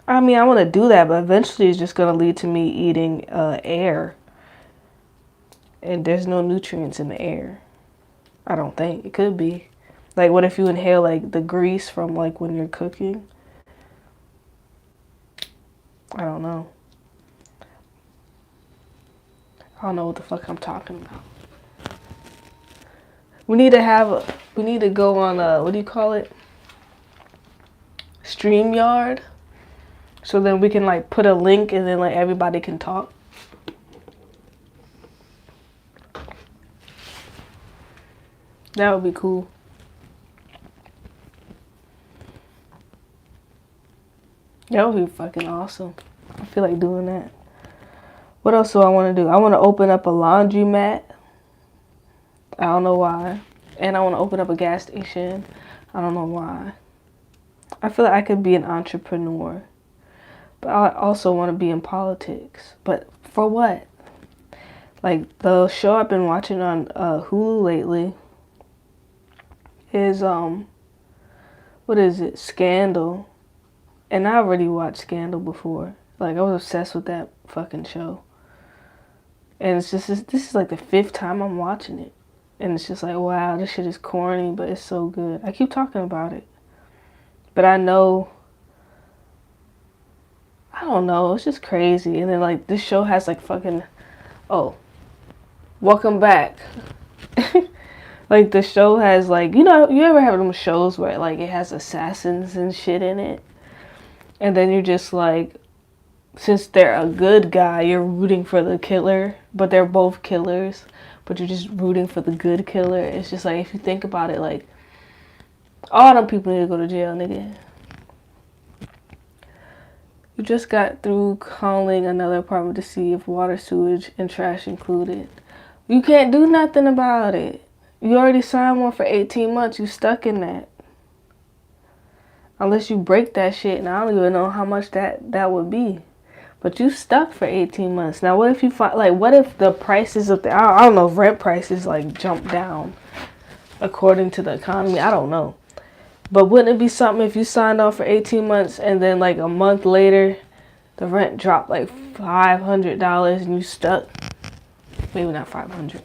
I mean, I want to do that, but eventually it's just going to lead to me eating air. And there's no nutrients in the air. I don't think. It could be. Like, what if you inhale, like, the grease from, like, when you're cooking? I don't know. I don't know what the fuck I'm talking about. We need to go on, what do you call it? StreamYard. So then we can, like, put a link and then, like, everybody can talk. That would be cool. That would be fucking awesome. I feel like doing that. What else do I want to do? I want to open up a laundromat. I don't know why. And I want to open up a gas station. I don't know why. I feel like I could be an entrepreneur. But I also want to be in politics. But for what? Like the show I've been watching on Hulu lately is what is it? Scandal. And I already watched Scandal before. Like I was obsessed with that fucking show. And it's just this is like the 5th time I'm watching it. And it's just like, wow, this shit is corny, but it's so good. I keep talking about it. But I know, I don't know, it's just crazy. And then like this show has like fucking, oh, welcome back. Like the show has like, you know, you ever have them shows where like it has assassins and shit in it? And then you're just like, since they're a good guy, you're rooting for the killer, but they're both killers, but you're just rooting for the good killer. It's just like, if you think about it, like, all them people need to go to jail, nigga. You just got through calling another apartment to see if water, sewage, and trash included. You can't do nothing about it. You already signed one for 18 months. You stuck in that. Unless you break that shit, and I don't even know how much that would be. But you stuck for 18 months. Now, what if you find, like, what if the prices of the, I don't know if rent prices, like, jump down according to the economy? I don't know. But wouldn't it be something if you signed off for 18 months and then, like, a month later, the rent dropped, like, $500 and you stuck? Maybe not 500.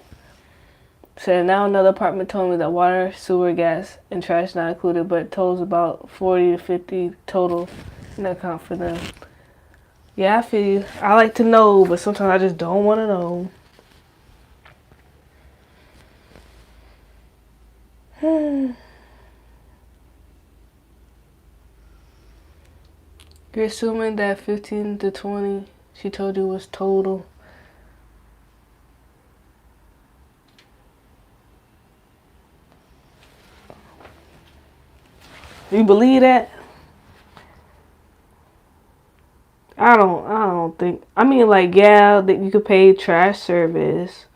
So now another apartment told me that water, sewer, gas, and trash not included, but totals about 40 to 50 total in the account for them. Yeah, I feel you. I like to know, but sometimes I just don't want to know. You're assuming that 15 to 20 she told you was total. You believe that? I don't think. I mean, like, yeah, that you could pay trash service.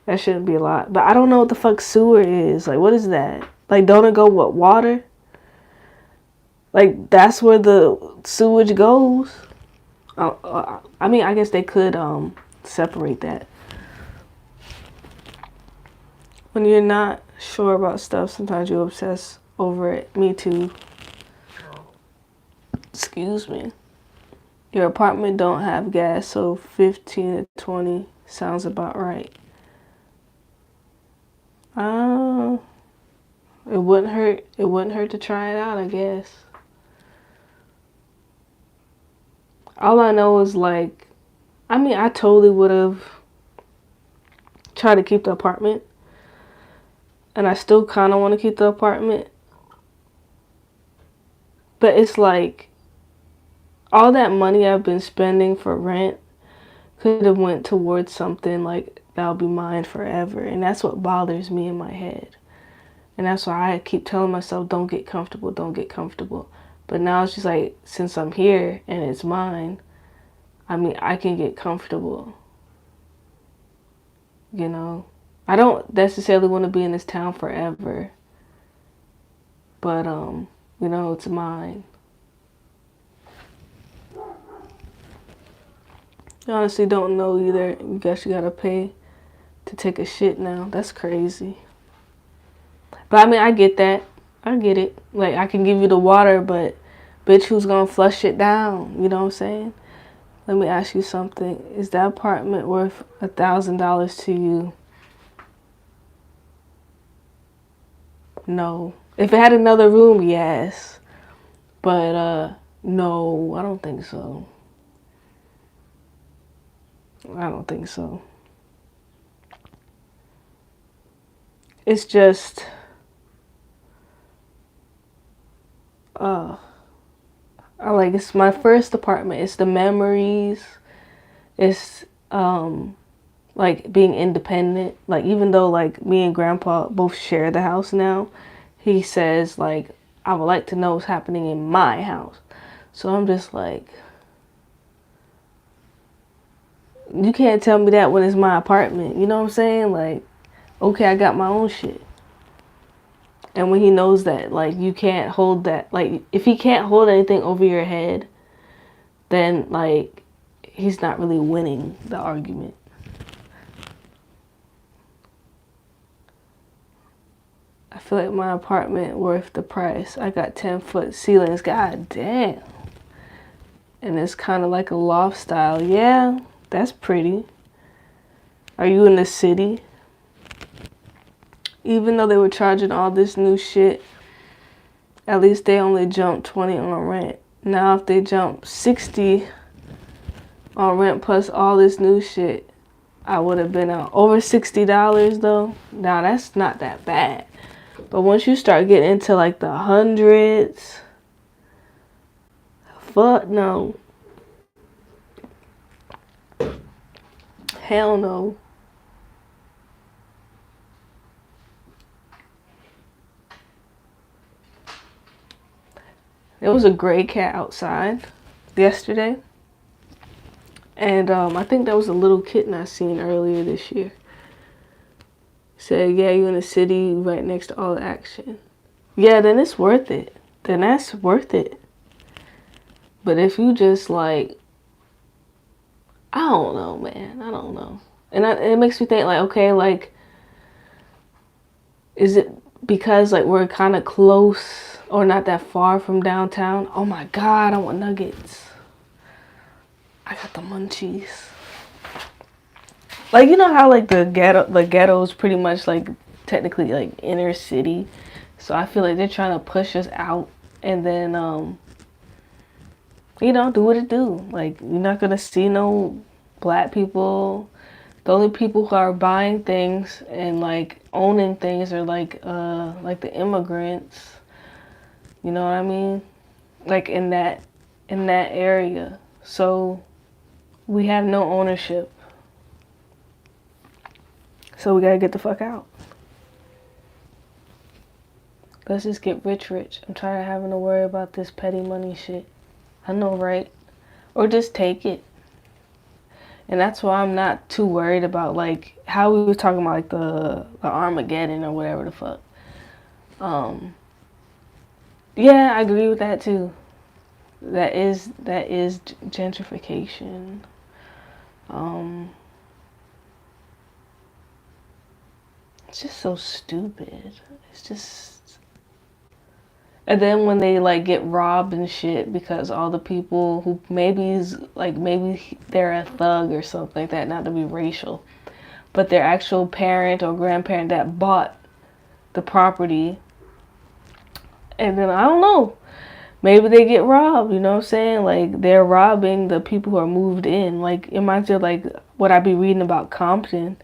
That shouldn't be a lot. But I don't know what the fuck sewer is. Like, what is that? Like, don't it go with water? Like, that's where the sewage goes? I mean, I guess they could separate that. When you're not sure about stuff, sometimes you obsess over it. Me too. Excuse me. Your apartment don't have gas, so 15 to 20 sounds about right. It wouldn't hurt. It wouldn't hurt to try it out, I guess. All I know is, like, I mean, I totally would have tried to keep the apartment. And I still kind of want to keep the apartment. But it's like, all that money I've been spending for rent could have went towards something like that'll be mine forever. And that's what bothers me in my head. And that's why I keep telling myself, don't get comfortable, don't get comfortable. But now it's just like, since I'm here and it's mine, I mean, I can get comfortable. You know? I don't necessarily want to be in this town forever, but it's mine. I honestly don't know either. You guess you gotta pay to take a shit now. That's crazy. But I mean, I get that. I get it. Like, I can give you the water, but bitch, who's gonna flush it down? You know what I'm saying? Let me ask you something. Is that apartment worth $1,000 to you? No. If it had another room, yes. But, no, I don't think so. I don't think so. It's just, it's my first apartment. It's the memories. It's, like, being independent. Like, even though, like, me and Grandpa both share the house now, he says, like, I would like to know what's happening in my house. So I'm just like, you can't tell me that when it's my apartment. You know what I'm saying? Like, okay, I got my own shit. And when he knows that, like, you can't hold that, like, if he can't hold anything over your head, then, like, he's not really winning the argument. I feel like my apartment worth the price. I got 10-foot ceilings. God damn. And it's kind of like a loft style. Yeah, that's pretty. Are you in the city? Even though they were charging all this new shit, at least they only jumped 20 on rent. Now if they jump 60 on rent plus all this new shit, I would have been out. Over $60 though. Now that's not that bad. But once you start getting into like the hundreds, fuck no. Hell no. There was a gray cat outside yesterday. And I think that was a little kitten I seen earlier this year. Said, yeah, you in the city right next to all the action. Yeah, then it's worth it. Then that's worth it. But if you just like, I don't know, man. I don't know. And it makes me think like, okay, like, is it because like we're kind of close or not that far from downtown? Oh my God, I want nuggets. I got the munchies. Like, you know how like the ghetto is pretty much like technically like inner city. So I feel like they're trying to push us out and then do what it do. Like, you're not gonna see no black people. The only people who are buying things and like owning things are like the immigrants. You know what I mean? Like in that area. So we have no ownership. So we gotta get the fuck out. Let's just get rich. I'm tired of having to worry about this petty money shit. I know, right? Or just take it. And that's why I'm not too worried about like how we were talking about like the Armageddon or whatever the fuck. Yeah, I agree with that too. That is gentrification. It's just so stupid. It's just, and then when they like get robbed and shit because all the people who maybe they're a thug or something like that, not to be racial, but their actual parent or grandparent that bought the property, and then I don't know, maybe they get robbed, you know what I'm saying? Like, they're robbing the people who are moved in. Like, it reminds me of like what I be reading about Compton.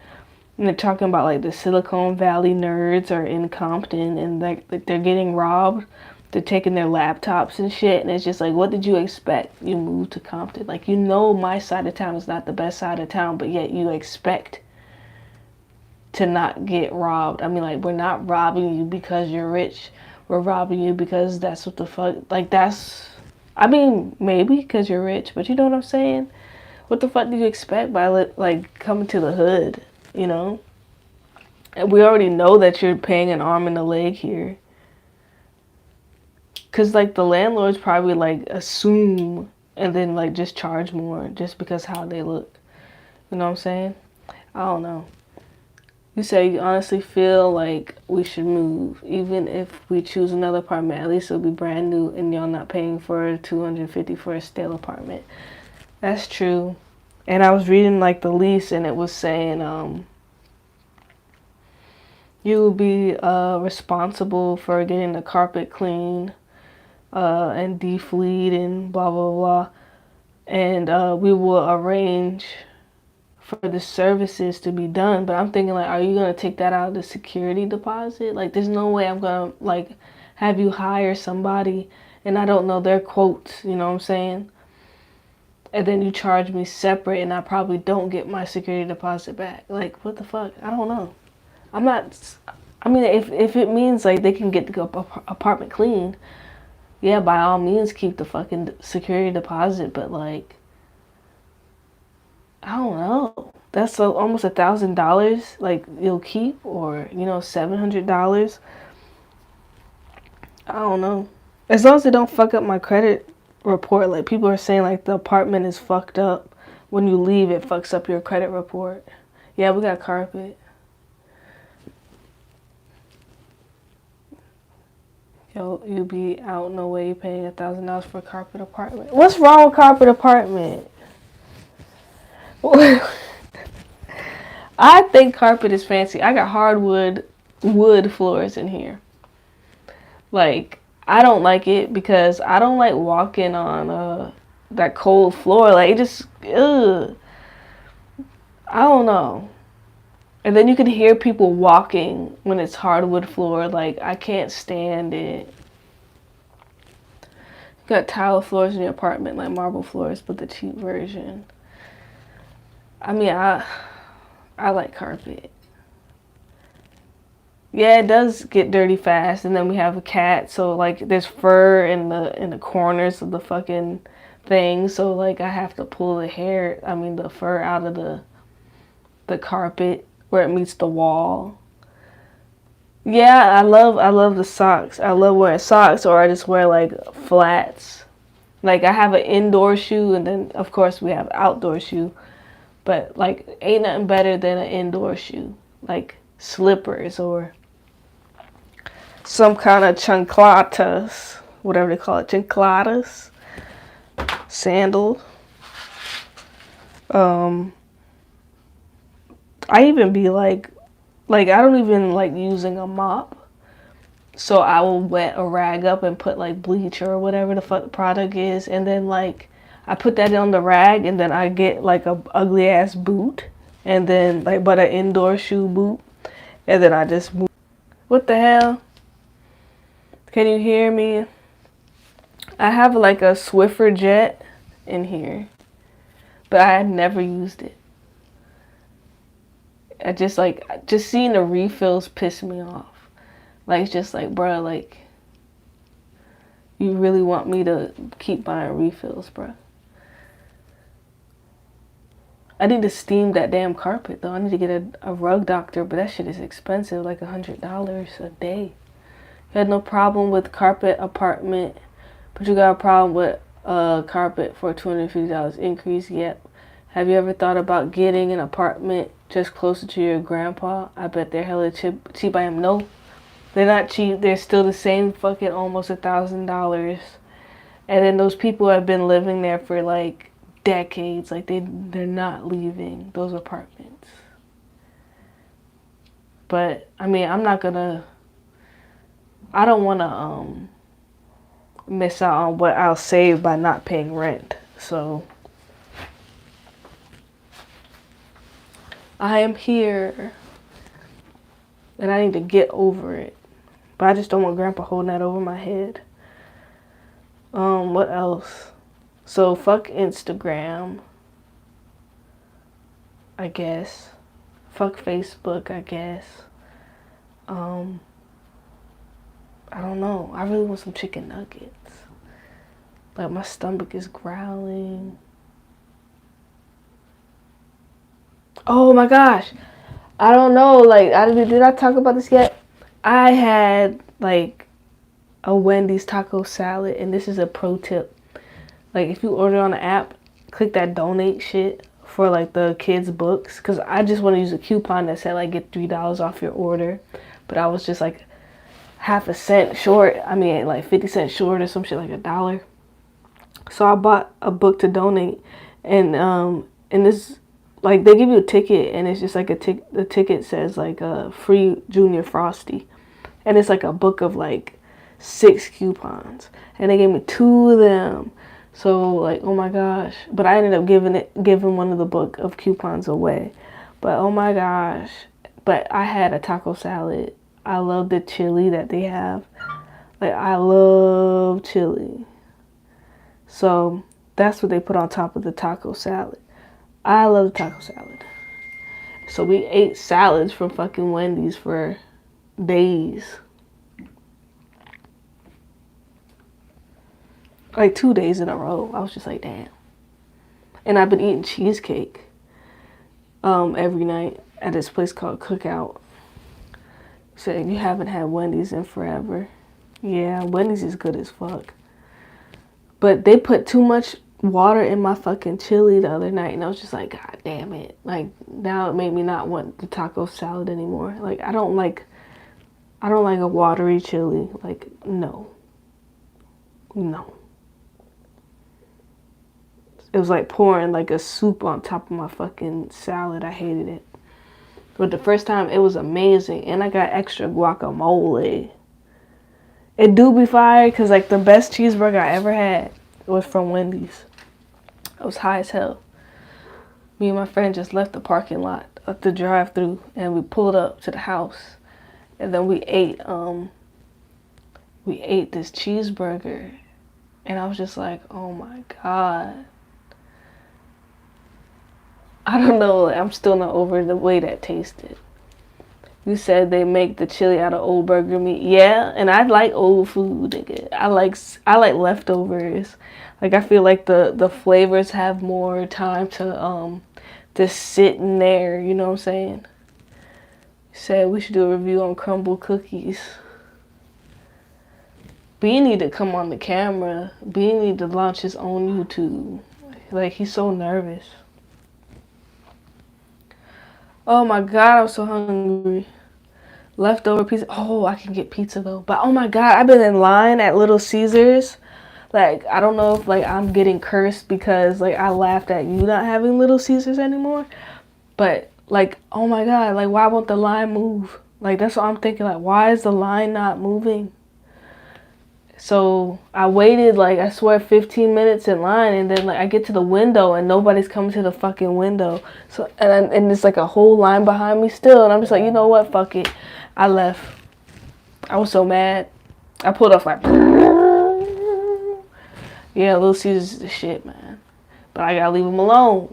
And they're talking about like the Silicon Valley nerds are in Compton and like they're getting robbed. They're taking their laptops and shit. And it's just like, what did you expect? You moved to Compton. Like, you know, my side of town is not the best side of town, but yet you expect to not get robbed. I mean, like, we're not robbing you because you're rich. We're robbing you because that's what the fuck, like, that's, I mean, maybe because you're rich, but you know what I'm saying? What the fuck do you expect by like coming to the hood? You know, And we already know that you're paying an arm and a leg here. Cause like the landlords probably like assume and then like just charge more just because how they look. You know what I'm saying? I don't know. You say you honestly feel like we should move, even if we choose another apartment. At least it'll be brand new, and y'all not paying for $250 for a stale apartment. That's true. And I was reading like the lease, and it was saying you will be responsible for getting the carpet clean and defleed and blah blah blah. And we will arrange for the services to be done. But I'm thinking like, are you gonna take that out of the security deposit? Like, there's no way I'm gonna like have you hire somebody and I don't know their quotes. You know what I'm saying? And then you charge me separate, and I probably don't get my security deposit back. Like, what the fuck? I don't know. I'm not. I mean, if it means like they can get the apartment clean, yeah, by all means keep the fucking security deposit. But like, I don't know. That's almost $1,000. Like you'll keep, or $700. I don't know. As long as they don't fuck up my credit report. Like people are saying, like the apartment is fucked up. When you leave, it fucks up your credit report. Yeah, we got carpet. Yo, you be out no way paying $1,000 for a carpet apartment. What's wrong with carpet apartment? I think carpet is fancy. I got hardwood wood floors in here. Like, I don't like it because I don't like walking on that cold floor. Like, it just, ugh. I don't know. And then you can hear people walking when it's hardwood floor. Like, I can't stand it. You got tile floors in your apartment, like marble floors, but the cheap version. I mean, I like carpet. Yeah, it does get dirty fast, and then we have a cat, so like there's fur in the corners of the fucking thing, so like I have to pull the fur out of the carpet where it meets the wall. Yeah, I love the socks. I love wearing socks, or I just wear like flats. Like I have an indoor shoe, and then of course we have outdoor shoe. But like ain't nothing better than an indoor shoe. Like slippers or some kind of chanclatas, whatever they call it, chanclatas, sandal. I even be like I don't even like using a mop. So I will wet a rag up and put like bleach or whatever the fuck the product is, and then like I put that on the rag, and then I get like a ugly ass boot, and then like but an indoor shoe boot, and then I just move. What the hell? Can you hear me? I have like a Swiffer jet in here, but I had never used it. I just seeing the refills piss me off. Like it's just like, bruh, like you really want me to keep buying refills, bruh. I need to steam that damn carpet though. I need to get a rug doctor, but that shit is expensive, like $100 a day. You had no problem with carpet apartment, but you got a problem with carpet for $250 increase. Yep. Have you ever thought about getting an apartment just closer to your grandpa? I bet they're hella cheap. I am. No, they're not cheap. They're still the same fucking almost $1,000. And then those people have been living there for like decades. Like they're not leaving those apartments. But I mean, I don't want to miss out on what I'll save by not paying rent. So I am here and I need to get over it. But I just don't want Grandpa holding that over my head. What else? So fuck Instagram, I guess. Fuck Facebook, I guess. I don't know. I really want some chicken nuggets. Like my stomach is growling. Oh my gosh. I don't know. Like, did I talk about this yet? I had like a Wendy's taco salad, and this is a pro tip. Like, if you order on the app, click that donate shit for like the kids' books, because I just want to use a coupon that said like get $3 off your order, but I was just like half a cent short. I mean, like 50 cents short or some shit, like $1. So I bought a book to donate, and this, like, they give you a ticket, and it's just like the ticket says like a free Junior Frosty, and it's like a book of like 6 coupons, and they gave me 2 of them. So like, oh my gosh! But I ended up giving one of the book of coupons away. But oh my gosh! But I had a taco salad. I love the chili that they have. Like, I love chili. So that's what they put on top of the taco salad. I love the taco salad. So we ate salads from fucking Wendy's for days. Like 2 days in a row. I was just like, damn. And I've been eating cheesecake every night at this place called Cookout. So if you haven't had Wendy's in forever, yeah, Wendy's is good as fuck. But they put too much water in my fucking chili the other night, and I was just like, God damn it. Like, now it made me not want the taco salad anymore. Like, I don't like a watery chili. Like, no. It was like pouring like a soup on top of my fucking salad. I hated it. But the first time, it was amazing. And I got extra guacamole. It do be fire, because like the best cheeseburger I ever had was from Wendy's. It was high as hell. Me and my friend just left the parking lot at the drive-thru, and we pulled up to the house. And then we ate this cheeseburger. And I was just like, oh my God. I don't know, I'm still not over the way that tasted. You said they make the chili out of old burger meat. Yeah, and I like old food, nigga. I like leftovers. Like, I feel like the flavors have more time to sit in there, you know what I'm saying? You said we should do a review on crumble cookies. B need to come on the camera. B need to launch his own YouTube. Like, he's so nervous. Oh my God, I'm so hungry. Leftover pizza. Oh, I can get pizza though. But oh my God, I've been in line at Little Caesars. Like, I don't know if like I'm getting cursed because like I laughed at you not having Little Caesars anymore. But like, oh my God, like, why won't the line move? Like, that's what I'm thinking. Like, why is the line not moving? So I waited, like, I swear 15 minutes in line, and then like I get to the window and nobody's coming to the fucking window. So and there's like a whole line behind me still, and I'm just like, you know what, fuck it. I left. I was so mad. I pulled off like, yeah, Little Caesars is the shit, man. But I gotta leave them alone.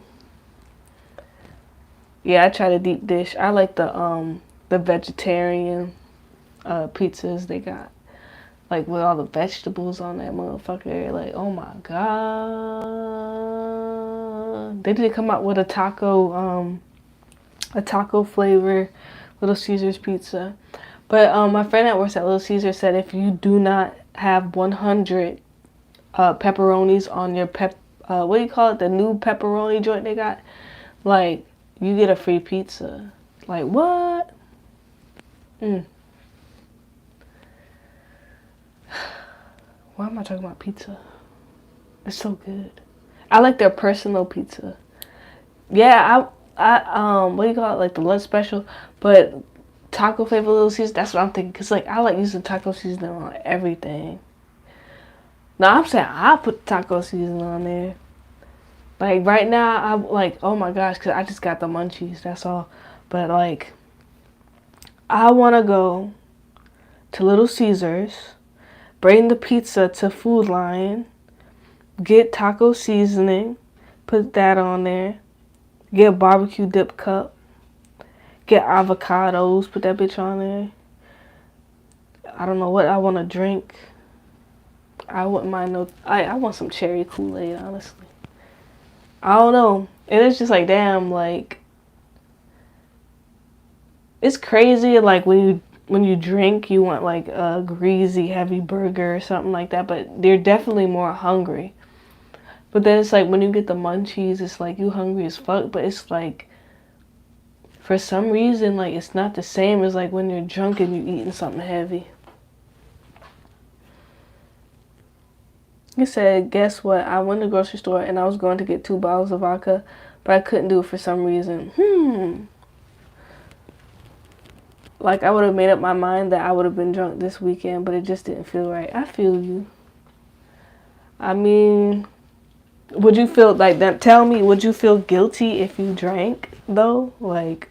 Yeah, I try to deep dish. I like the vegetarian pizzas they got. Like, with all the vegetables on that motherfucker. Like, oh my God. They did come out with a taco flavor Little Caesars pizza. But my friend that works at Little Caesars said if you do not have 100 pepperonis on your what do you call it? The new pepperoni joint they got? Like, you get a free pizza. Like, what? Why am I talking about pizza? It's so good. I like their personal pizza. Yeah, I what do you call it? Like the lunch special, but taco flavor Little Caesars. That's what I'm thinking. Cause like I like using taco seasoning on everything. No, I'm saying I put taco seasoning on there. Like right now, I'm like, oh my gosh, cause I just got the munchies. That's all. But like, I wanna go to Little Caesars. Bring the pizza to Food Lion, get taco seasoning, put that on there, get a barbecue dip cup, get avocados, put that bitch on there. I don't know what I want to drink. I wouldn't mind I want some cherry Kool-Aid, honestly. I don't know. And it's just like, damn, like, it's crazy. Like when you drink, you want like a greasy, heavy burger or something like that. But you're definitely more hungry. But then it's like when you get the munchies, it's like you hungry as fuck. But it's like for some reason, like it's not the same as like when you're drunk and you're eating something heavy. You said, guess what? I went to the grocery store and I was going to get 2 bottles of vodka, but I couldn't do it for some reason. Like I would have made up my mind that I would have been drunk this weekend, but it just didn't feel right. I feel you. I mean, would you feel like that? Tell me, would you feel guilty if you drank though? Like,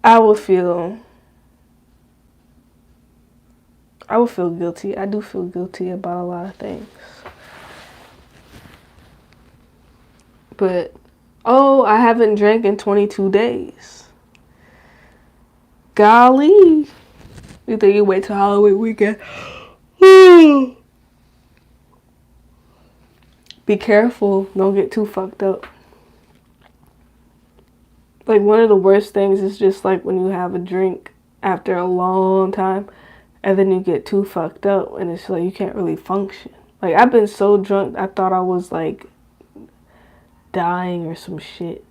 I would feel guilty. I do feel guilty about a lot of things. But, oh, I haven't drank in 22 days. Golly. You think you wait till Halloween weekend? Be careful. Don't get too fucked up. Like, one of the worst things is just like when you have a drink after a long time and then you get too fucked up and it's like you can't really function. Like, I've been so drunk, I thought I was like dying or some shit.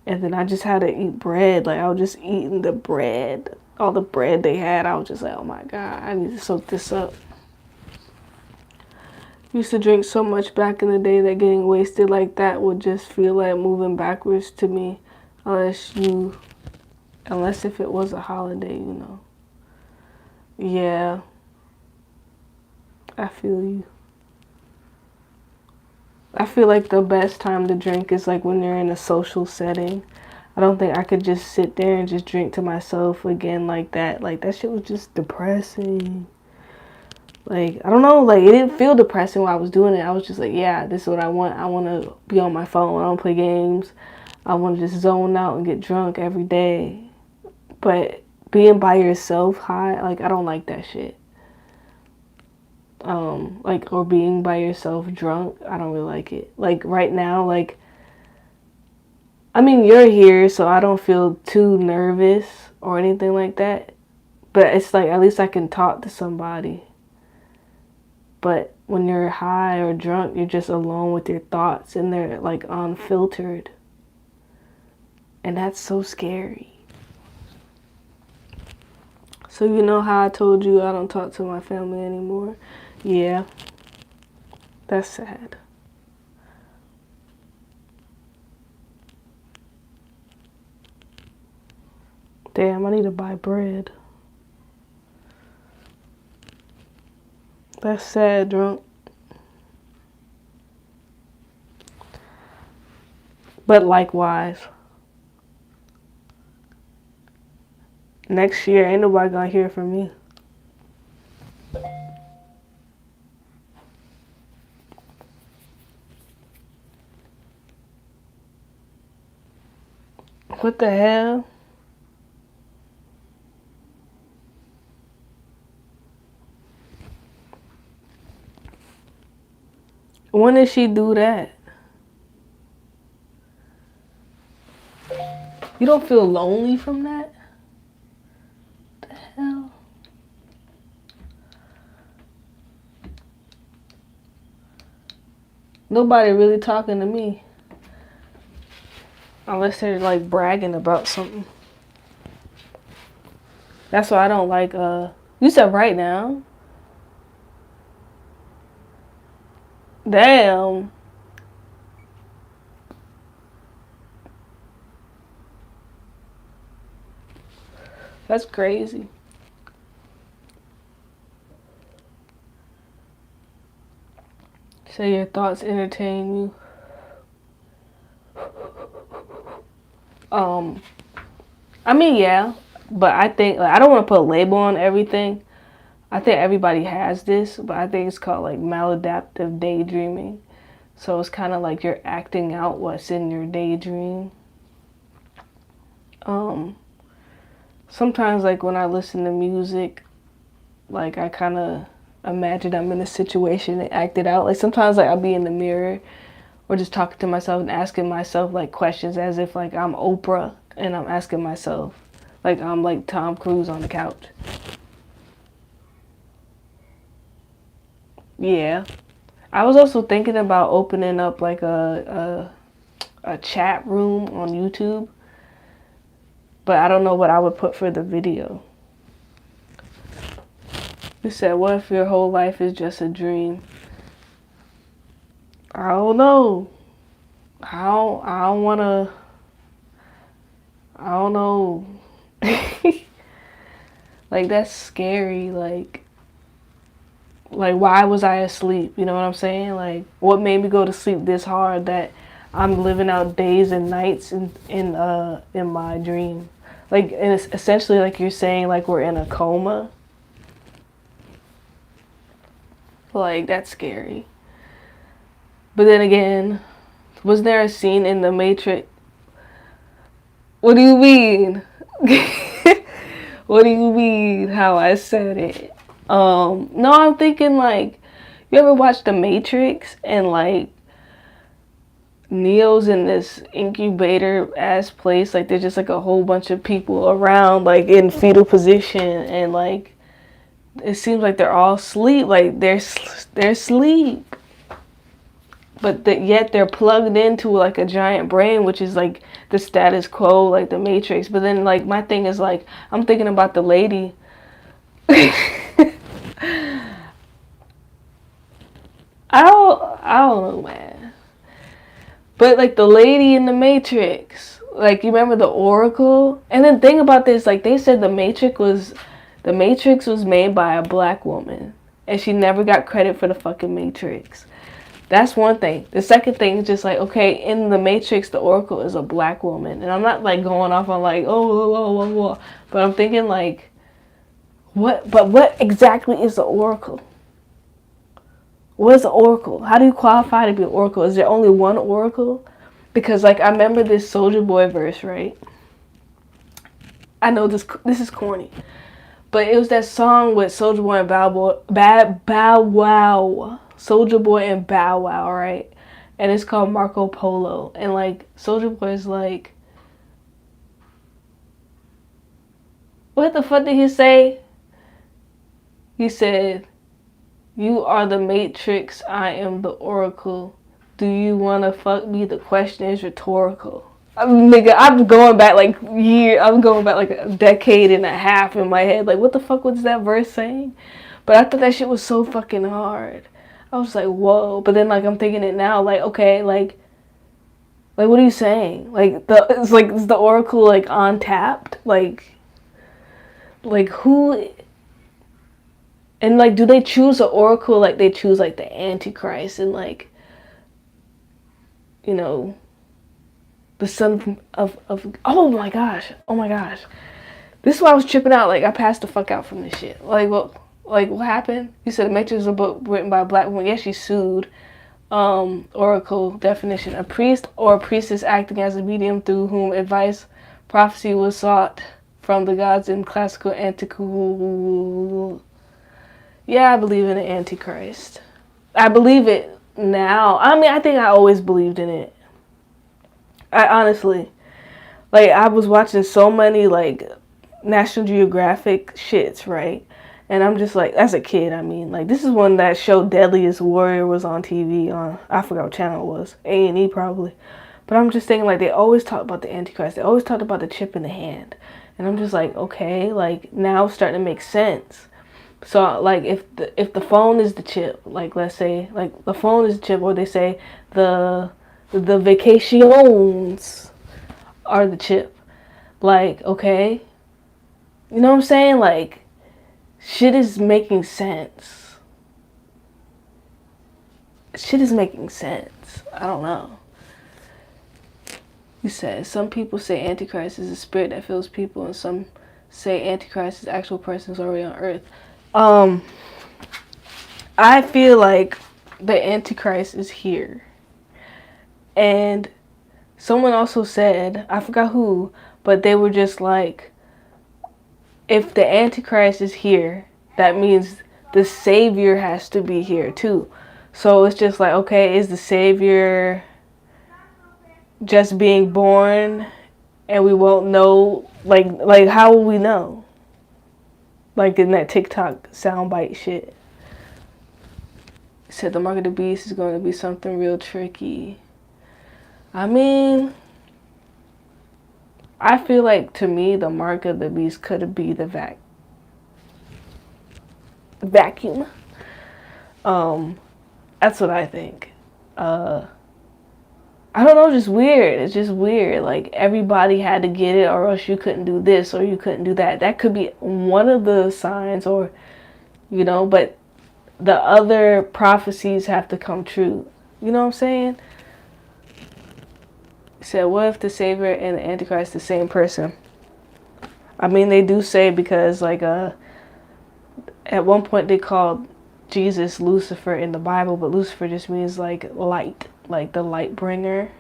And then I just had to eat bread. Like, I was just eating the bread. All the bread they had, I was just like, oh my God, I need to soak this up. Used to drink so much back in the day that getting wasted like that would just feel like moving backwards to me. Unless if it was a holiday, you know. Yeah. I feel you. I feel like the best time to drink is like when you're in a social setting. I don't think I could just sit there and just drink to myself again like that. Like, that shit was just depressing. Like, I don't know, like, it didn't feel depressing while I was doing it. I was just like, yeah, this is what I want. I want to be on my phone. I don't play games. I want to just zone out and get drunk every day. But being by yourself high, like, I don't like that shit. Like, or being by yourself drunk, I don't really like it. Like, right now, like, I mean, you're here, so I don't feel too nervous or anything like that. But it's like, at least I can talk to somebody. But when you're high or drunk, you're just alone with your thoughts and they're like unfiltered. And that's so scary. So you know how I told you I don't talk to my family anymore? Yeah. That's sad. Damn, I need to buy bread. That's sad, drunk. But likewise, next year ain't nobody gonna hear from me. What the hell? When did she do that? You don't feel lonely from that? What the hell? Nobody really talking to me. Unless they're like bragging about something. That's why I don't like, you said right now? Damn. That's crazy. So your thoughts entertain you? I mean, yeah. But I think, like, I don't want to put a label on everything. I think everybody has this, but I think it's called like maladaptive daydreaming. So it's kind of like you're acting out what's in your daydream. Sometimes like when I listen to music, like I kind of imagine I'm in a situation and act it out. Like sometimes like I'll be in the mirror or just talking to myself and asking myself like questions as if like I'm Oprah. and I'm asking myself, like I'm like Tom Cruise on the couch. Yeah. I was also thinking about opening up like a chat room on YouTube, but I don't know what I would put for the video. You said, what if your whole life is just a dream? I don't know. I don't wanna. I don't know. Like that's scary. Like why was I asleep? You know what I'm saying? Like what made me go to sleep this hard that I'm living out days and nights in my dream? Like, and it's essentially like you're saying, like we're in a coma. Like that's scary. But then again, was there a scene in The Matrix? What do you mean? What do you mean how I said it? No, I'm thinking like, you ever watch The Matrix and like Neo's in this incubator ass place, like there's just like a whole bunch of people around like in fetal position, and like it seems like they're all asleep, like they're asleep, but yet they're plugged into like a giant brain, which is like the status quo, like the Matrix. But then like my thing is like, I'm thinking about the lady. I don't know, man. But like the lady in the Matrix, like you remember the Oracle? And then think about this, like they said the Matrix was made by a black woman, and she never got credit for the fucking Matrix. That's one thing. The second thing is just like, okay, in the Matrix, the Oracle is a black woman, and I'm not like going off on like but I'm thinking like, what exactly is the Oracle? What is the Oracle? How do you qualify to be an Oracle? Is there only one Oracle? Because like I remember this Soulja Boy verse, right? I know this is corny, but it was that song with Soulja Boy and Bow Wow. Soulja Boy and Bow Wow, right? And it's called Marco Polo. And like Soulja Boy is like, what the fuck did he say? He said, "You are the Matrix, I am the Oracle. Do you wanna fuck me? The question is rhetorical." Nigga, I'm going back like a decade and a half in my head. Like, what the fuck was that verse saying? But I thought that shit was so fucking hard. I was like, whoa. But then like I'm thinking it now, like, okay, like what are you saying? Like is the Oracle like untapped? Like who? And like, do they choose an Oracle like they choose like the Antichrist and like, you know, the son of oh my gosh. This is why I was tripping out. Like I passed the fuck out from this shit. Like what happened? You said The Matrix is a book written by a black woman. Yes, she sued. Oracle definition: a priest or a priestess acting as a medium through whom advice, prophecy was sought from the gods in classical antiquity. Yeah, I believe in the Antichrist. I believe it now. I mean, I think I always believed in it. I honestly, like, I was watching so many like National Geographic shits, right? And I'm just like, as a kid, I mean, like, this is when that show Deadliest Warrior was on TV on, I forgot what channel it was, A&E probably. But I'm just thinking, like, they always talk about the Antichrist. They always talk about the chip in the hand. And I'm just like, okay, like, now it's starting to make sense. So, like, if the phone is the chip, like, let's say, like, the phone is the chip, or they say the vacations are the chip. Like, okay, you know what I'm saying? Like, shit is making sense. Shit is making sense. I don't know. You said, some people say Antichrist is a spirit that fills people, and some say Antichrist is actual persons already on earth. I feel like the Antichrist is here. And someone also said, I forgot who, but they were just like, if the Antichrist is here, that means the Savior has to be here too. So it's just like, okay, is the Savior just being born and we won't know, like how will we know? Like in that TikTok soundbite shit. It said the mark of the beast is going to be something real tricky. I mean, I feel like to me the mark of the beast could be the vacuum. That's what I think. I don't know, just weird. It's just weird. Like everybody had to get it, or else you couldn't do this, or you couldn't do that. That could be one of the signs, or but the other prophecies have to come true. You know what I'm saying? It said, what if the Savior and the Antichrist the same person? I mean, they do say, because like at one point they called Jesus Lucifer in the Bible, but Lucifer just means like light, like the light bringer.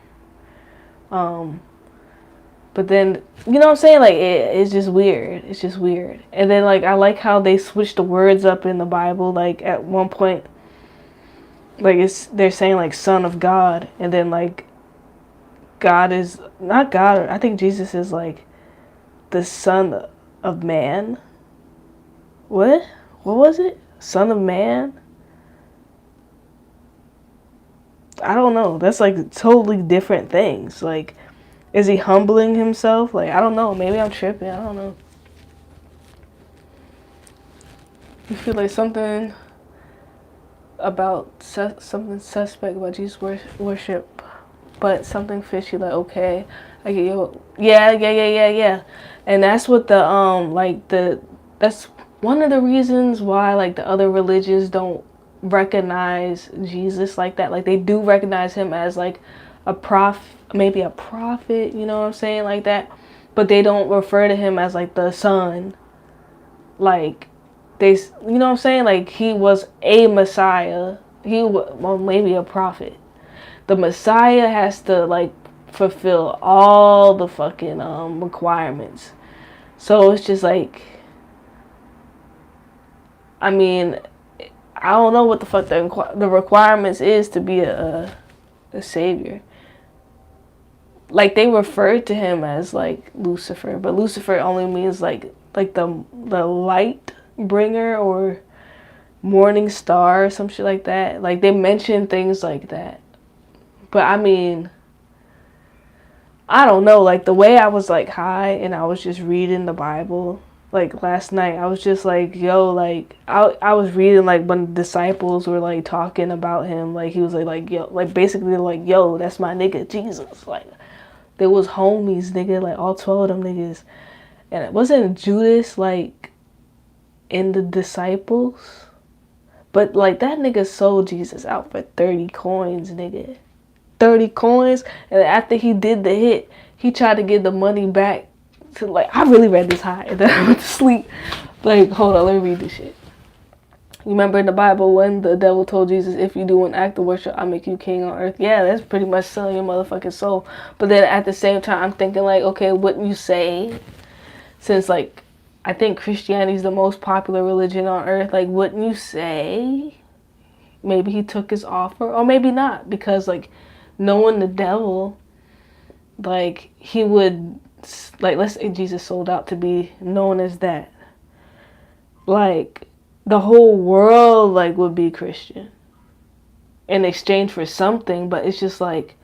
But then, you know what I'm saying? Like it's just weird. It's just weird. And then like I like how they switched the words up in the Bible. Like at one point, like they're saying like Son of God, and then like God is not God. I think Jesus is like the Son of Man. What was it? Son of Man? I don't know. That's like totally different things. Like, is he humbling himself? Like, I don't know. Maybe I'm tripping. I don't know. You feel like something something suspect about Jesus worship, but something fishy. Like, okay, I get you. Yeah. And that's what that's one of the reasons why like the other religions don't recognize Jesus like that. Like they do recognize him as like maybe a prophet, you know what I'm saying, like that, but they don't refer to him as like the son. Like you know what I'm saying, like he was a Messiah. Well, maybe a prophet. The Messiah has to like fulfill all the fucking requirements. So it's just like, I mean, I don't know what the fuck the requirements is to be a savior. Like they referred to him as like Lucifer, but Lucifer only means like the light bringer or morning star or some shit like that. Like they mention things like that. But I mean, I don't know. Like the way I was like high and I was just reading the Bible. Like last night, I was just like, yo, like I was reading like when the disciples were like talking about him, like he was like yo, like basically like, yo, that's my nigga Jesus. Like there was homies, nigga, like all 12 of them niggas, and it wasn't Judas like in the disciples, but like that nigga sold Jesus out for 30 coins, nigga, 30 coins, and after he did the hit, he tried to get the money back. To like, I really read this high and then I went to sleep. Like, hold on, let me read this shit. You remember in the Bible when the devil told Jesus, if you do an act of worship, I'll make you king on earth? Yeah, that's pretty much selling your motherfucking soul. But then at the same time, I'm thinking like, okay, wouldn't you say, since like, I think Christianity is the most popular religion on earth, like, wouldn't you say maybe he took his offer? Or maybe not, because like, knowing the devil, like, he would, like, let's say Jesus sold out to be known as that. Like, the whole world, like, would be Christian in exchange for something, but it's just like,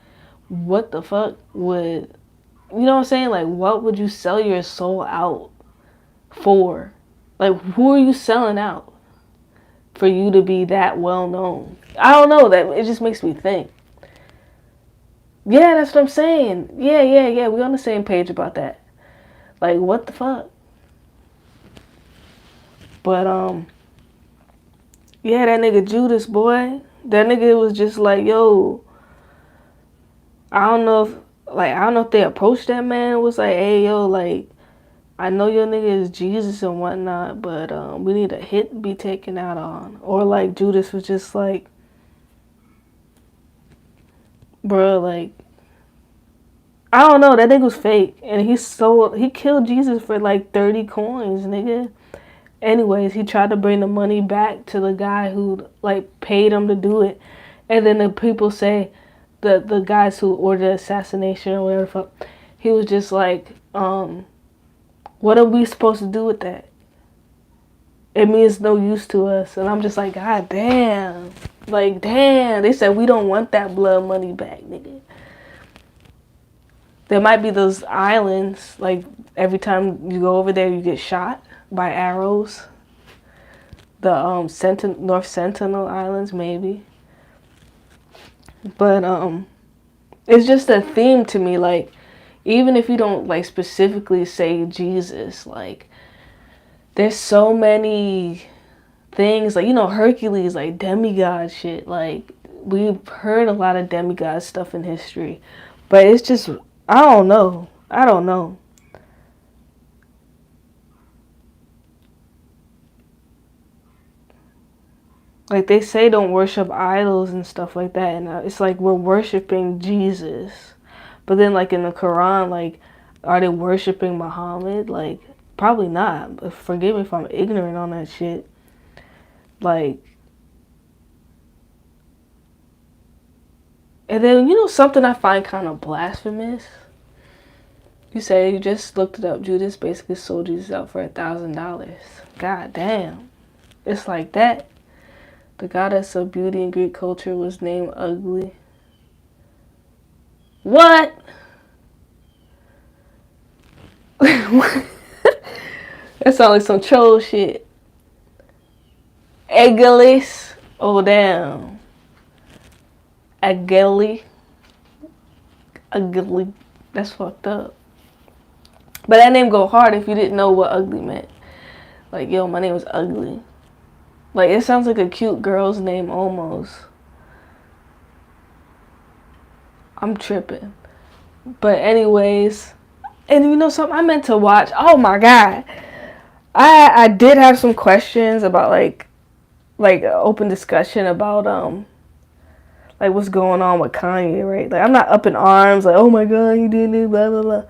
what the fuck would, you know what I'm saying? Like, what would you sell your soul out for? Like, who are you selling out for you to be that well known? I don't know, that it just makes me think. Yeah, that's what I'm saying. Yeah. We're on the same page about that. Like, what the fuck? But, yeah, that nigga Judas, boy. That nigga was just like, yo, I don't know if they approached that man and was like, hey, yo, like, I know your nigga is Jesus and whatnot, but we need a hit be taken out on. Or, like, Judas was just like, bro, like, I don't know, that nigga was fake. And he killed Jesus for like 30 coins, nigga. Anyways, he tried to bring the money back to the guy who like paid him to do it. And then the people say, the guys who ordered assassination or whatever the fuck, he was just like, what are we supposed to do with that? It means no use to us. And I'm just like, God damn. Like, damn. They said we don't want that blood money back, nigga. There might be those islands, like, every time you go over there, you get shot by arrows. The North Sentinel Islands, maybe. But, it's just a theme to me, like, even if you don't, like, specifically say Jesus, like, there's so many things, like, you know, Hercules, like, demigod shit, like, we've heard a lot of demigod stuff in history, but it's just, I don't know. Like, they say don't worship idols and stuff like that, and it's like we're worshiping Jesus. But then, like, in the Quran, like, are they worshiping Muhammad? Like, probably not. But forgive me if I'm ignorant on that shit. Like, and then, you know, something I find kind of blasphemous? You say you just looked it up. Judas basically sold Jesus out for $1,000. God damn. It's like that. The goddess of beauty in Greek culture was named Ugly. What? That sounds like some troll shit. Egelis. Oh, damn. Ugly. That's fucked up. But that name go hard if you didn't know what ugly meant. Like, yo, my name is Ugly. Like, it sounds like a cute girl's name almost. I'm tripping. But anyways, and you know something I meant to watch? Oh my God. I did have some questions about like open discussion about like what's going on with Kanye, right? Like, I'm not up in arms like, oh my God, you did it, blah blah blah.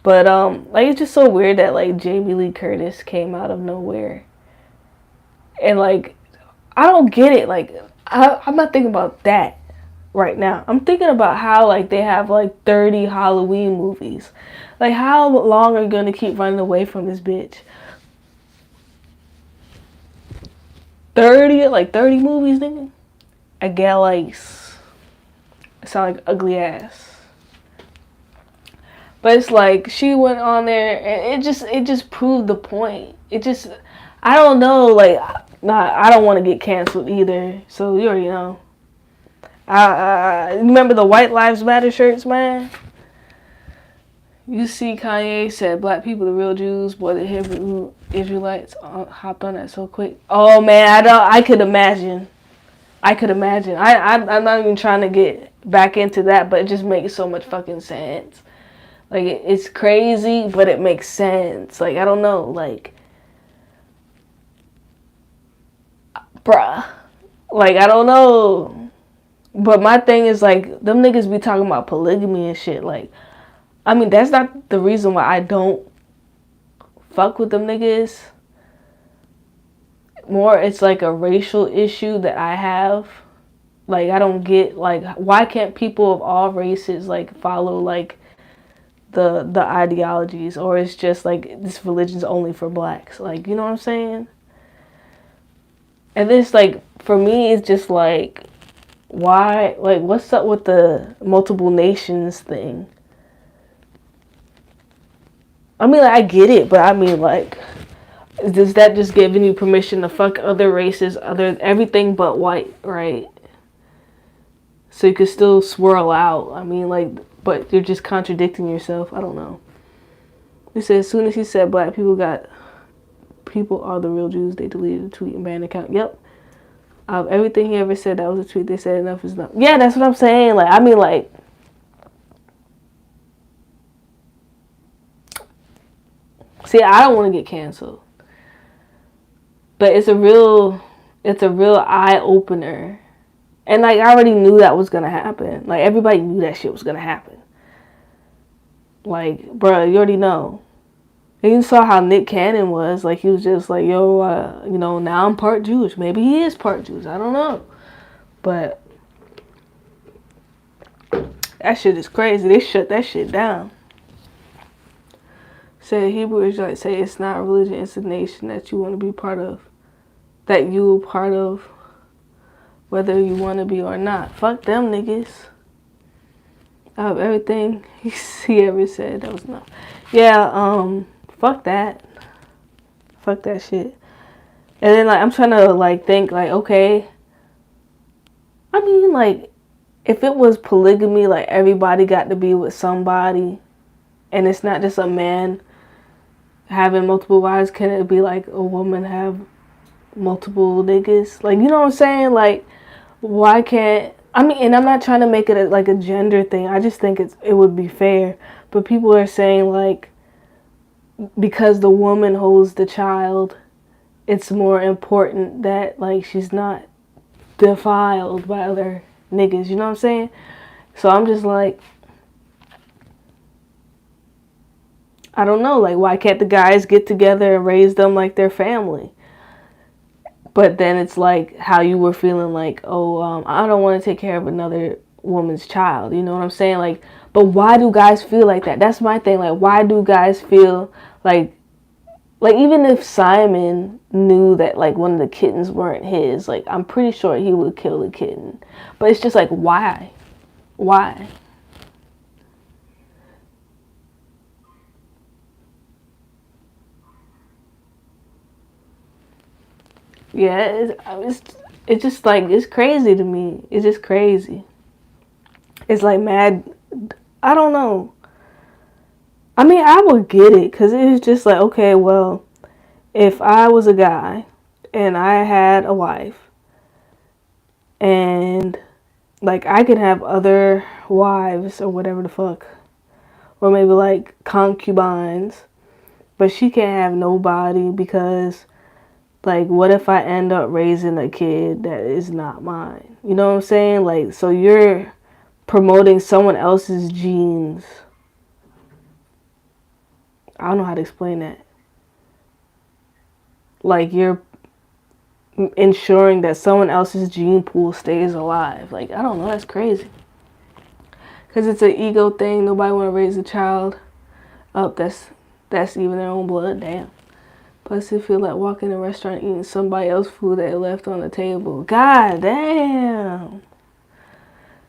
But like, it's just so weird that like Jamie Lee Curtis came out of nowhere. And like, I don't get it. Like, I'm not thinking about that right now. I'm thinking about how like they have like 30 Halloween movies. Like, how long are you gonna keep running away from this bitch? 30 movies, nigga. A gal ace. It sound like ugly ass. But it's like she went on there and it just proved the point. I don't know, like, I don't want to get canceled either. So you already know. Remember the White Lives Matter shirts, man? You see Kanye said black people the real Jews, boy, the Hebrew Israelites hopped on that so quick. Oh man, I could imagine. I'm not even trying to get back into that, but it just makes so much fucking sense. Like, it's crazy, but it makes sense. Like, I don't know, like, bruh. Like, I don't know. But my thing is, like, them niggas be talking about polygamy and shit. Like, I mean, that's not the reason why I don't fuck with them niggas. More, it's like a racial issue that I have. Like, I don't get, like, why can't people of all races, like, follow, like, the ideologies? Or it's just, like, this religion's only for blacks. Like, you know what I'm saying? And this, like, for me, it's just, like, why, like, what's up with the multiple nations thing? I mean, like, I get it, but I mean, like, is that just giving you permission to fuck other races, everything but white, right? So you could still swirl out. I mean, like, but you're just contradicting yourself. I don't know. He said as soon as he said black people are the real Jews, they deleted the tweet and banned the account. Yep. Everything he ever said, that was a tweet. They said enough is enough. Yeah, that's what I'm saying. Like, I mean, like, see, I don't want to get canceled, but it's a real eye opener. And, like, I already knew that was going to happen. Like, everybody knew that shit was going to happen. Like, bruh, you already know. And you saw how Nick Cannon was. Like, he was just like, yo, you know, now I'm part Jewish. Maybe he is part Jewish. I don't know. But that shit is crazy. They shut that shit down. Say Hebrew Israelites say it's not a religion, it's a nation that you want to be part of. That you a part of, whether you want to be or not. Fuck them niggas. Out of everything he ever said, that was enough. Yeah, fuck that. Fuck that shit. And then, like, I'm trying to, like, think, like, okay. I mean, like, if it was polygamy, like, everybody got to be with somebody, and it's not just a man having multiple wives, can it be, like, a woman have multiple niggas? Like, you know what I'm saying? Like, why can't... I mean, and I'm not trying to make it like a gender thing. I just think it would be fair. But people are saying, like, because the woman holds the child, it's more important that, like, she's not defiled by other niggas. You know what I'm saying? So I'm just like, I don't know. Like, why can't the guys get together and raise them like their family? But then it's like how you were feeling like, oh, I don't want to take care of another woman's child. You know what I'm saying? Like, but why do guys feel like that? That's my thing. Like, why do guys feel like even if Simon knew that, like, one of the kittens weren't his, like, I'm pretty sure he would kill the kitten. But it's just like, why? Why? Yeah, it's just like, it's crazy to me. It's just crazy. It's like mad. I don't know. I mean, I would get it because it was just like, okay, well, if I was a guy and I had a wife and, like, I could have other wives or whatever the fuck, or maybe like concubines, but she can't have nobody because, like, what if I end up raising a kid that is not mine? You know what I'm saying? Like, so you're promoting someone else's genes. I don't know how to explain that. Like, you're ensuring that someone else's gene pool stays alive. Like, I don't know. That's crazy. Because it's an ego thing. Nobody want to raise a child up that's even their own blood. Damn. Plus, if you like walking in a restaurant eating somebody else's food that they left on the table. God damn.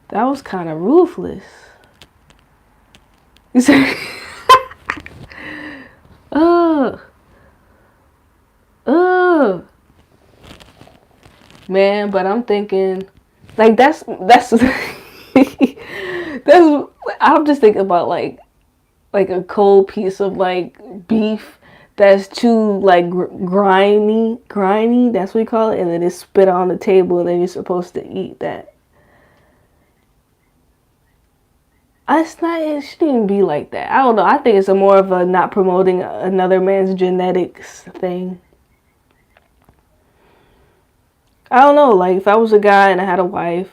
That was kind of ruthless. You say, ugh. Ugh. Man, but I'm thinking, like, that's that's I'm just thinking about like a cold piece of, like, beef that's too, like, grimy, that's what we call it, and then it's spit on the table and then you're supposed to eat that. It shouldn't even be like that. I don't know. I think it's a more of a not promoting another man's genetics thing. I don't know. Like, if I was a guy and I had a wife,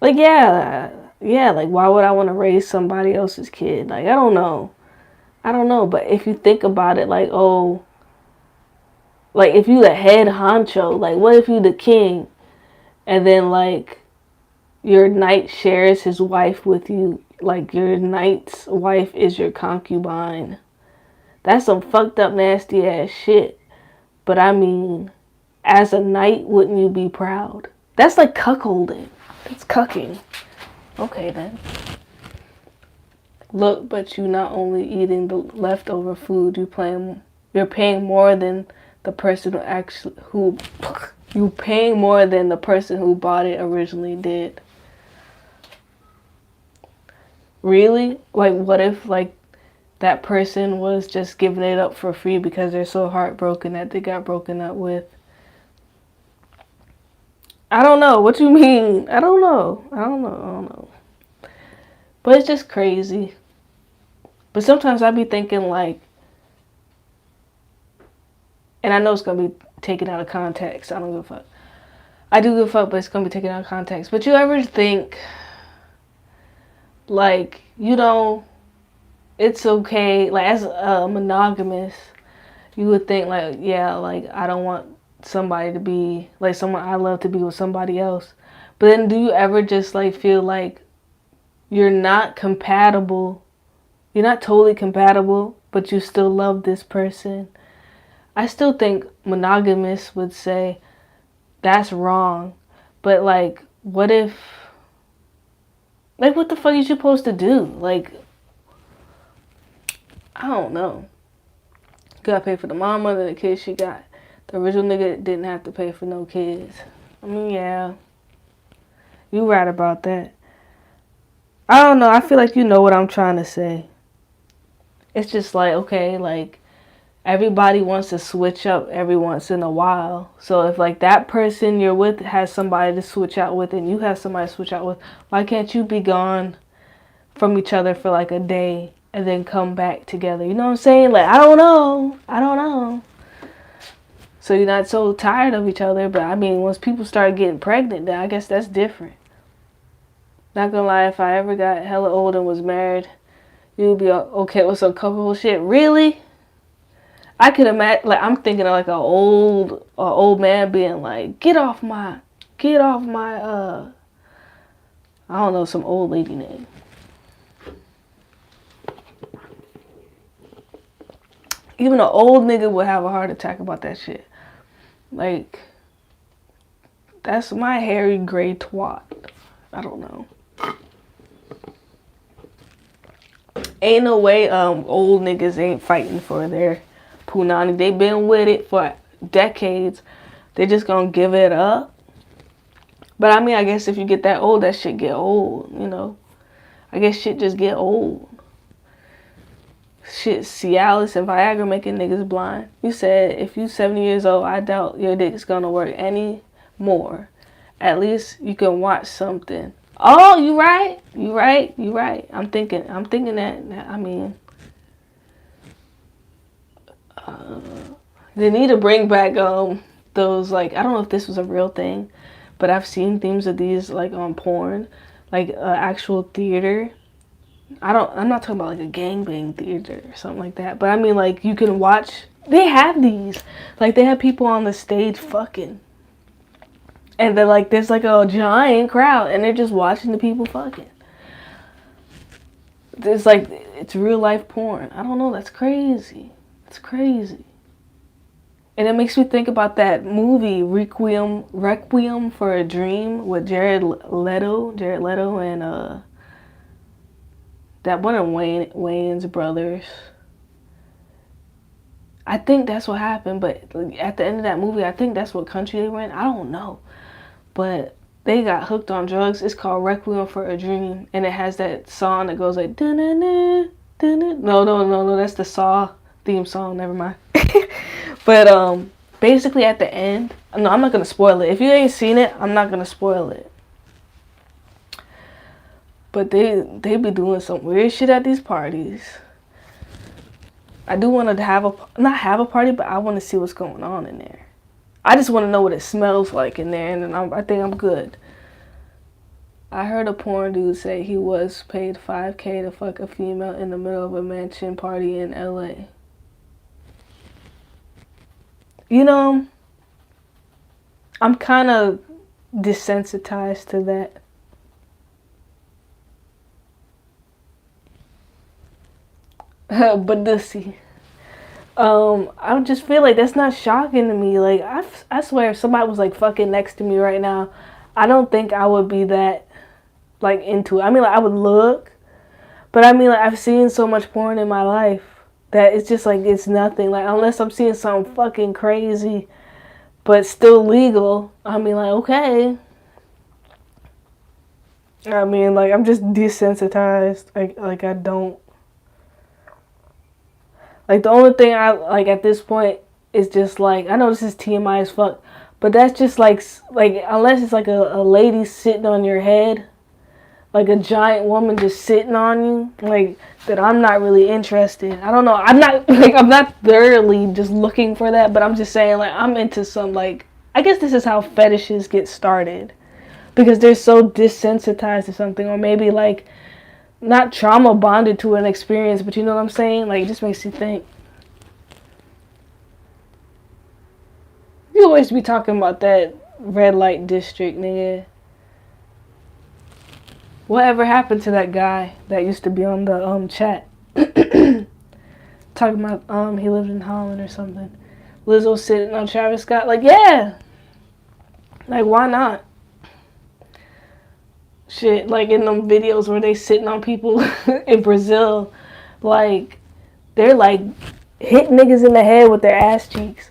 like, yeah, like, why would I want to raise somebody else's kid? Like, I don't know. But if you think about it, like, oh, like, if you the head honcho, like, what if you the king, and then, like, your knight shares his wife with you, like, your knight's wife is your concubine. That's some fucked up, nasty ass shit. But I mean, as a knight, wouldn't you be proud? That's like cuckolding. That's cucking. Okay, then. Look, but you not only eating the leftover food, you're paying more than the person who bought it originally did. Really? Like, what if, like, that person was just giving it up for free because they're so heartbroken that they got broken up with? I don't know. What you mean? I don't know. But it's just crazy. But sometimes I be thinking, like, and I know it's going to be taken out of context. I don't give a fuck. I do give a fuck, but it's going to be taken out of context. But you ever think, like, you know, it's okay, like, as a monogamous, you would think, like, yeah, like, I don't want somebody to be, like, someone I love to be with somebody else. But then do you ever just, like, feel like you're not compatible, you're not totally compatible but you still love this person. I still think monogamists would say that's wrong. But like, what if, like, what the fuck are you supposed to do? Like, I don't know. You gotta pay for the mama and the kids she got. The original nigga didn't have to pay for no kids. I mean, yeah. You right about that. I don't know. I feel like you know what I'm trying to say. It's just like, okay, like, everybody wants to switch up every once in a while. So if like that person you're with has somebody to switch out with and you have somebody to switch out with, why can't you be gone from each other for like a day and then come back together? You know what I'm saying? Like, I don't know. So you're not so tired of each other. But I mean, once people start getting pregnant, then I guess that's different. Not gonna lie, if I ever got hella old and was married, you'd be okay with some couple shit. Really? I could imagine, like, I'm thinking of like an old man being like, get off my, I don't know, some old lady name. Even an old nigga would have a heart attack about that shit. Like, that's my hairy gray twat. I don't know. Ain't no way old niggas ain't fighting for their punani. They been with it for decades. They just gonna give it up. But I mean, I guess if you get that old, that shit get old, you know. I guess shit just get old. Shit, Cialis and Viagra making niggas blind. You said if you 70 years old, I doubt your dick's gonna work any more. At least you can watch something. Oh, you right. I'm thinking that. I mean, they need to bring back those, like, I don't know if this was a real thing, but I've seen themes of these like on porn, like actual theater. I'm not talking about like a gangbang theater or something like that, but I mean, like, you can watch, they have these, like, they have people on the stage fucking, and they're like, there's like a giant crowd and they're just watching the people fucking. It's like, it's real life porn. I don't know, that's crazy. It's crazy. And it makes me think about that movie Requiem for a Dream with Jared Leto and that one of Wayne's brothers. I think that's what happened, but at the end of that movie, I think that's what country they were in. I don't know. But they got hooked on drugs. It's called Requiem for a Dream, and it has that song that goes like da-na-na, da-na. No, that's the Saw theme song, never mind. But basically at the end, no, I'm not gonna spoil it. If you ain't seen it, I'm not gonna spoil it. But they be doing some weird shit at these parties. I do want to not have a party, but I want to see what's going on in there. I just want to know what it smells like in there, and then I think I'm good. I heard a porn dude say he was paid $5,000 to fuck a female in the middle of a mansion party in LA. You know, I'm kind of desensitized to that. But see, I just feel like that's not shocking to me. Like, I swear, if somebody was like fucking next to me right now, I don't think I would be that like into it. I mean, like, I would look, but I mean, like, I've seen so much porn in my life that it's just like, it's nothing. Like, unless I'm seeing something fucking crazy, but still legal, I mean, like, okay. I mean, like, I'm just desensitized. Like I don't. Like, the only thing I like at this point is just like, I know this is TMI as fuck, but that's just like unless it's like a lady sitting on your head, like a giant woman just sitting on you, like, that I'm not really interested. I don't know. I'm not thoroughly just looking for that, but I'm just saying, like, I'm into some, like, I guess this is how fetishes get started, because they're so desensitized to something, or maybe like not trauma bonded to an experience, but you know what I'm saying? Like, it just makes you think. You always be talking about that red light district, nigga. Whatever happened to that guy that used to be on the chat? Talking talking about he lived in Holland or something. Lizzo sitting on Travis Scott. Like, yeah. Like, why not? Shit, like in them videos where they sitting on people in Brazil, like, they're like hitting niggas in the head with their ass cheeks.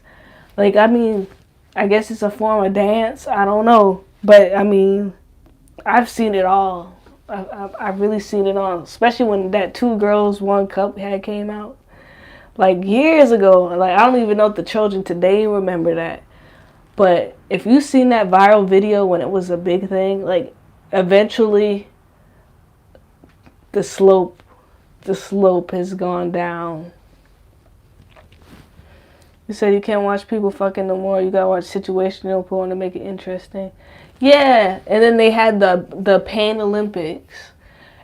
Like, I mean, I guess it's a form of dance. I don't know. But, I mean, I've seen it all. I've really seen it all. Especially when that 2 Girls 1 Cup had came out. Like, years ago. Like, I don't even know if the children today remember that. But if you seen that viral video when it was a big thing, like, eventually the slope has gone down. You said you can't watch people fucking no more. You gotta watch situational porn to make it interesting. Yeah, and then they had the Pain Olympics,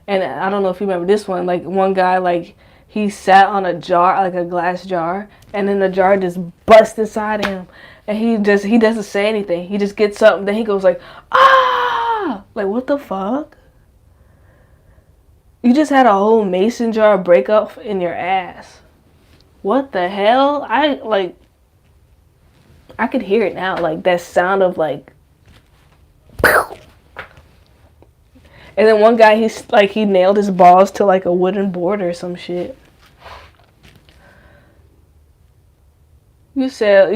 and I don't know if you remember this one. Like, one guy, like, he sat on a jar, like a glass jar, and then the jar just bust inside him, and he doesn't say anything. He just gets up, and then he goes like, ah, like, what the fuck? You just had a whole mason jar break up in your ass. What the hell? I could hear it now, like that sound of like. And then one guy, he nailed his balls to like a wooden board or some shit. You said.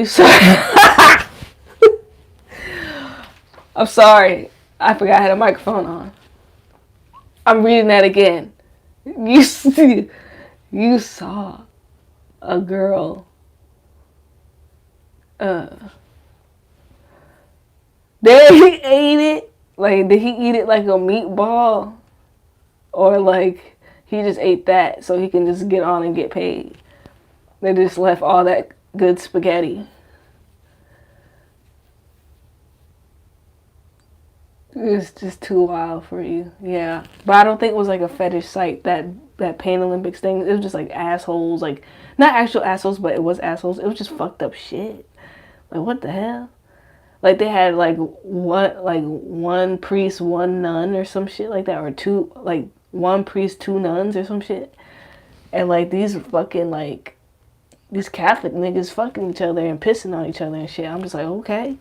I'm sorry. I forgot I had a microphone on. I'm reading that again. You saw a girl. There he ate it. Like, did he eat it like a meatball? Or like he just ate that so he can just get on and get paid? They just left all that good spaghetti. It's just too wild for you. Yeah. But I don't think it was like a fetish site, that Pain Olympics thing. It was just like assholes. Like, not actual assholes, but it was assholes. It was just fucked up shit. Like, what the hell? Like, they had like one priest, one nun or some shit like that. Or two, like one priest, 2 nuns or some shit. And like these fucking like, these Catholic niggas fucking each other and pissing on each other and shit. I'm just like, okay.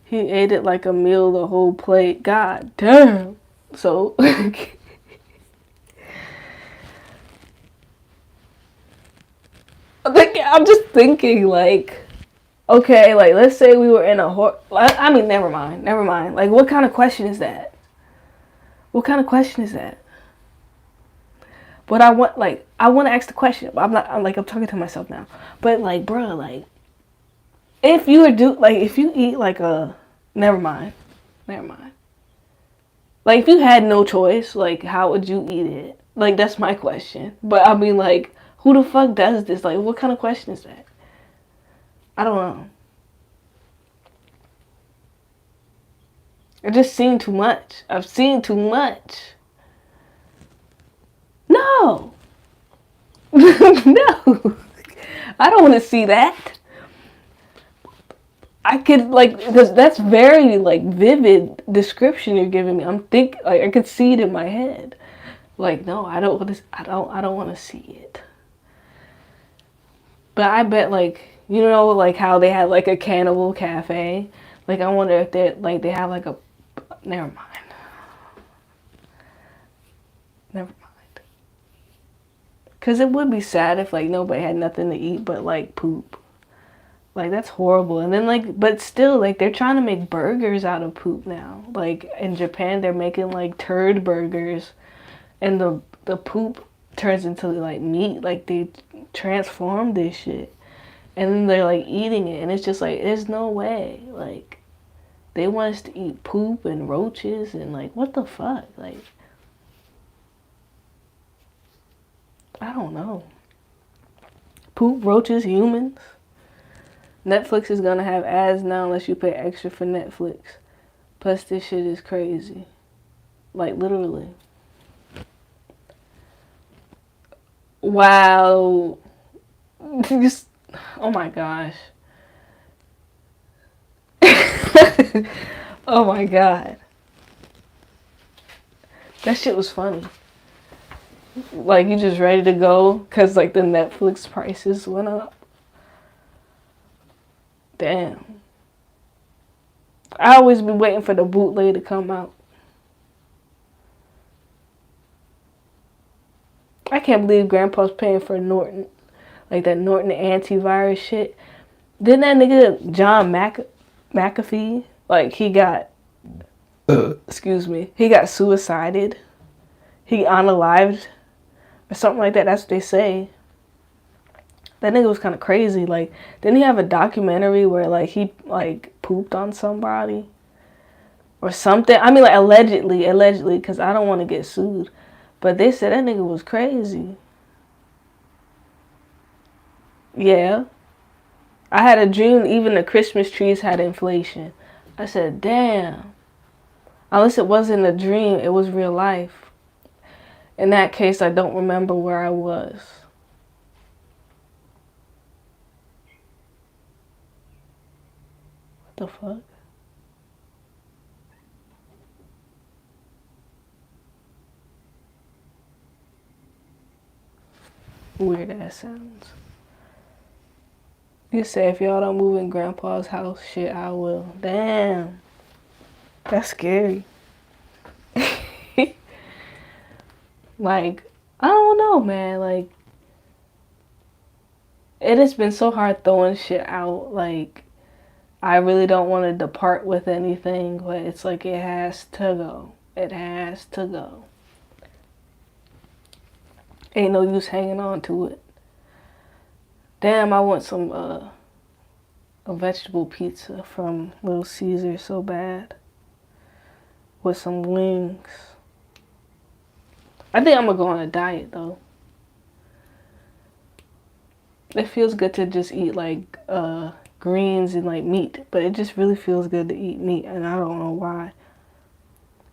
He ate it like a meal, the whole plate. God damn. So, I'm just thinking, like, okay, like, let's say we were in a I mean, never mind. Like, what kind of question is that? But I want to ask the question. But I'm talking to myself now. But, like, bro, like, if you eat like a, never mind. Like, if you had no choice, like, how would you eat it? Like, that's my question. But I mean, like, who the fuck does this? Like, what kind of question is that? I don't know. I've just seen too much. No. No. I don't want to see that. I could, like, because that's very, like, vivid description you're giving me. Like, I could see it in my head. Like, no, I don't want to see it. But I bet, like, you know, like, how they had, like, a cannibal cafe? Like, I wonder if they have, like, a, never mind. Because it would be sad if, like, nobody had nothing to eat but, like, poop. Like, that's horrible. And then, like, but still, like, they're trying to make burgers out of poop now. Like, in Japan, they're making, like, turd burgers. And the poop turns into, like, meat. Like, they transform this shit. And then they're, like, eating it. And it's just, like, there's no way. Like, they want us to eat poop and roaches. And, like, what the fuck? Like, I don't know. Poop, roaches, humans. Netflix is gonna have ads now unless you pay extra for Netflix. Plus, this shit is crazy. Like, literally. Wow. Just, oh my gosh. Oh my god. That shit was funny. Like, you just ready to go because, like, the Netflix prices went up. Damn. I always be waiting for the bootleg to come out. I can't believe Grandpa's paying for Norton. Like, that Norton antivirus shit. Didn't that nigga John McAfee, like, he got, excuse me, he got suicided? He unalived? Or something like that. That's what they say. That nigga was kind of crazy. Like, didn't he have a documentary where, like, he, like, pooped on somebody? Or something? I mean, like, allegedly, because I don't want to get sued. But they said that nigga was crazy. Yeah. I had a dream even the Christmas trees had inflation. I said, damn. Unless it wasn't a dream, it was real life. In that case, I don't remember where I was. What the fuck? Weird ass sounds. You say if y'all don't move in Grandpa's house, shit, I will. Damn. That's scary. Like, I don't know, man. Like, it has been so hard throwing shit out. Like, I really don't want to depart with anything, but it's like it has to go. It has to go. Ain't no use hanging on to it. Damn, I want some a vegetable pizza from Little Caesar so bad. With some wings. I think I'm gonna go on a diet though. It feels good to just eat like greens and like meat, but it just really feels good to eat meat, and I don't know why.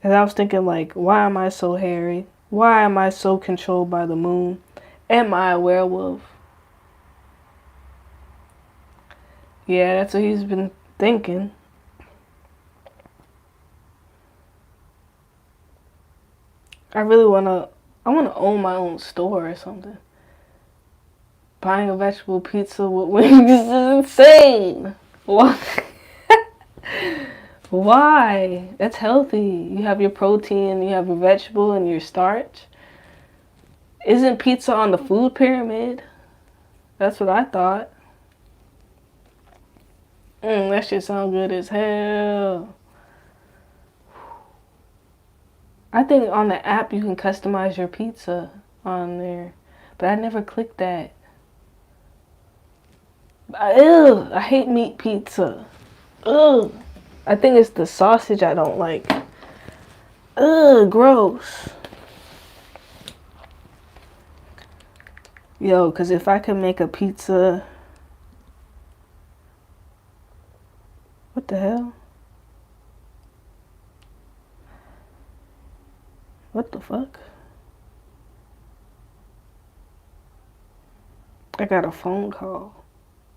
And I was thinking like, why am I so hairy? Why am I so controlled by the moon? Am I a werewolf? Yeah, that's what he's been thinking. I wanna own my own store or something. Buying a vegetable pizza with wings is insane. Why? Why? That's healthy. You have your protein, you have your vegetable and your starch. Isn't pizza on the food pyramid? That's what I thought. That shit sounds good as hell. I think on the app you can customize your pizza on there. But I never clicked that. Ew, I hate meat pizza. Ugh. I think it's the sausage I don't like. Ugh, gross. Yo, because if I could make a pizza... What the hell? What the fuck? I got a phone call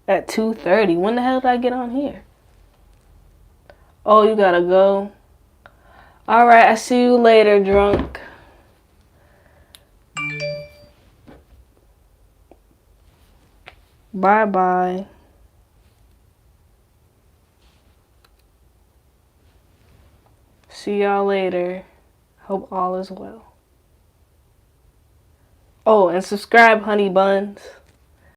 at 2:30. When the hell did I get on here? Oh, you gotta go. Alright, I see you later, drunk. Bye-bye. See y'all later. Hope all is well. Oh, and subscribe, honey buns.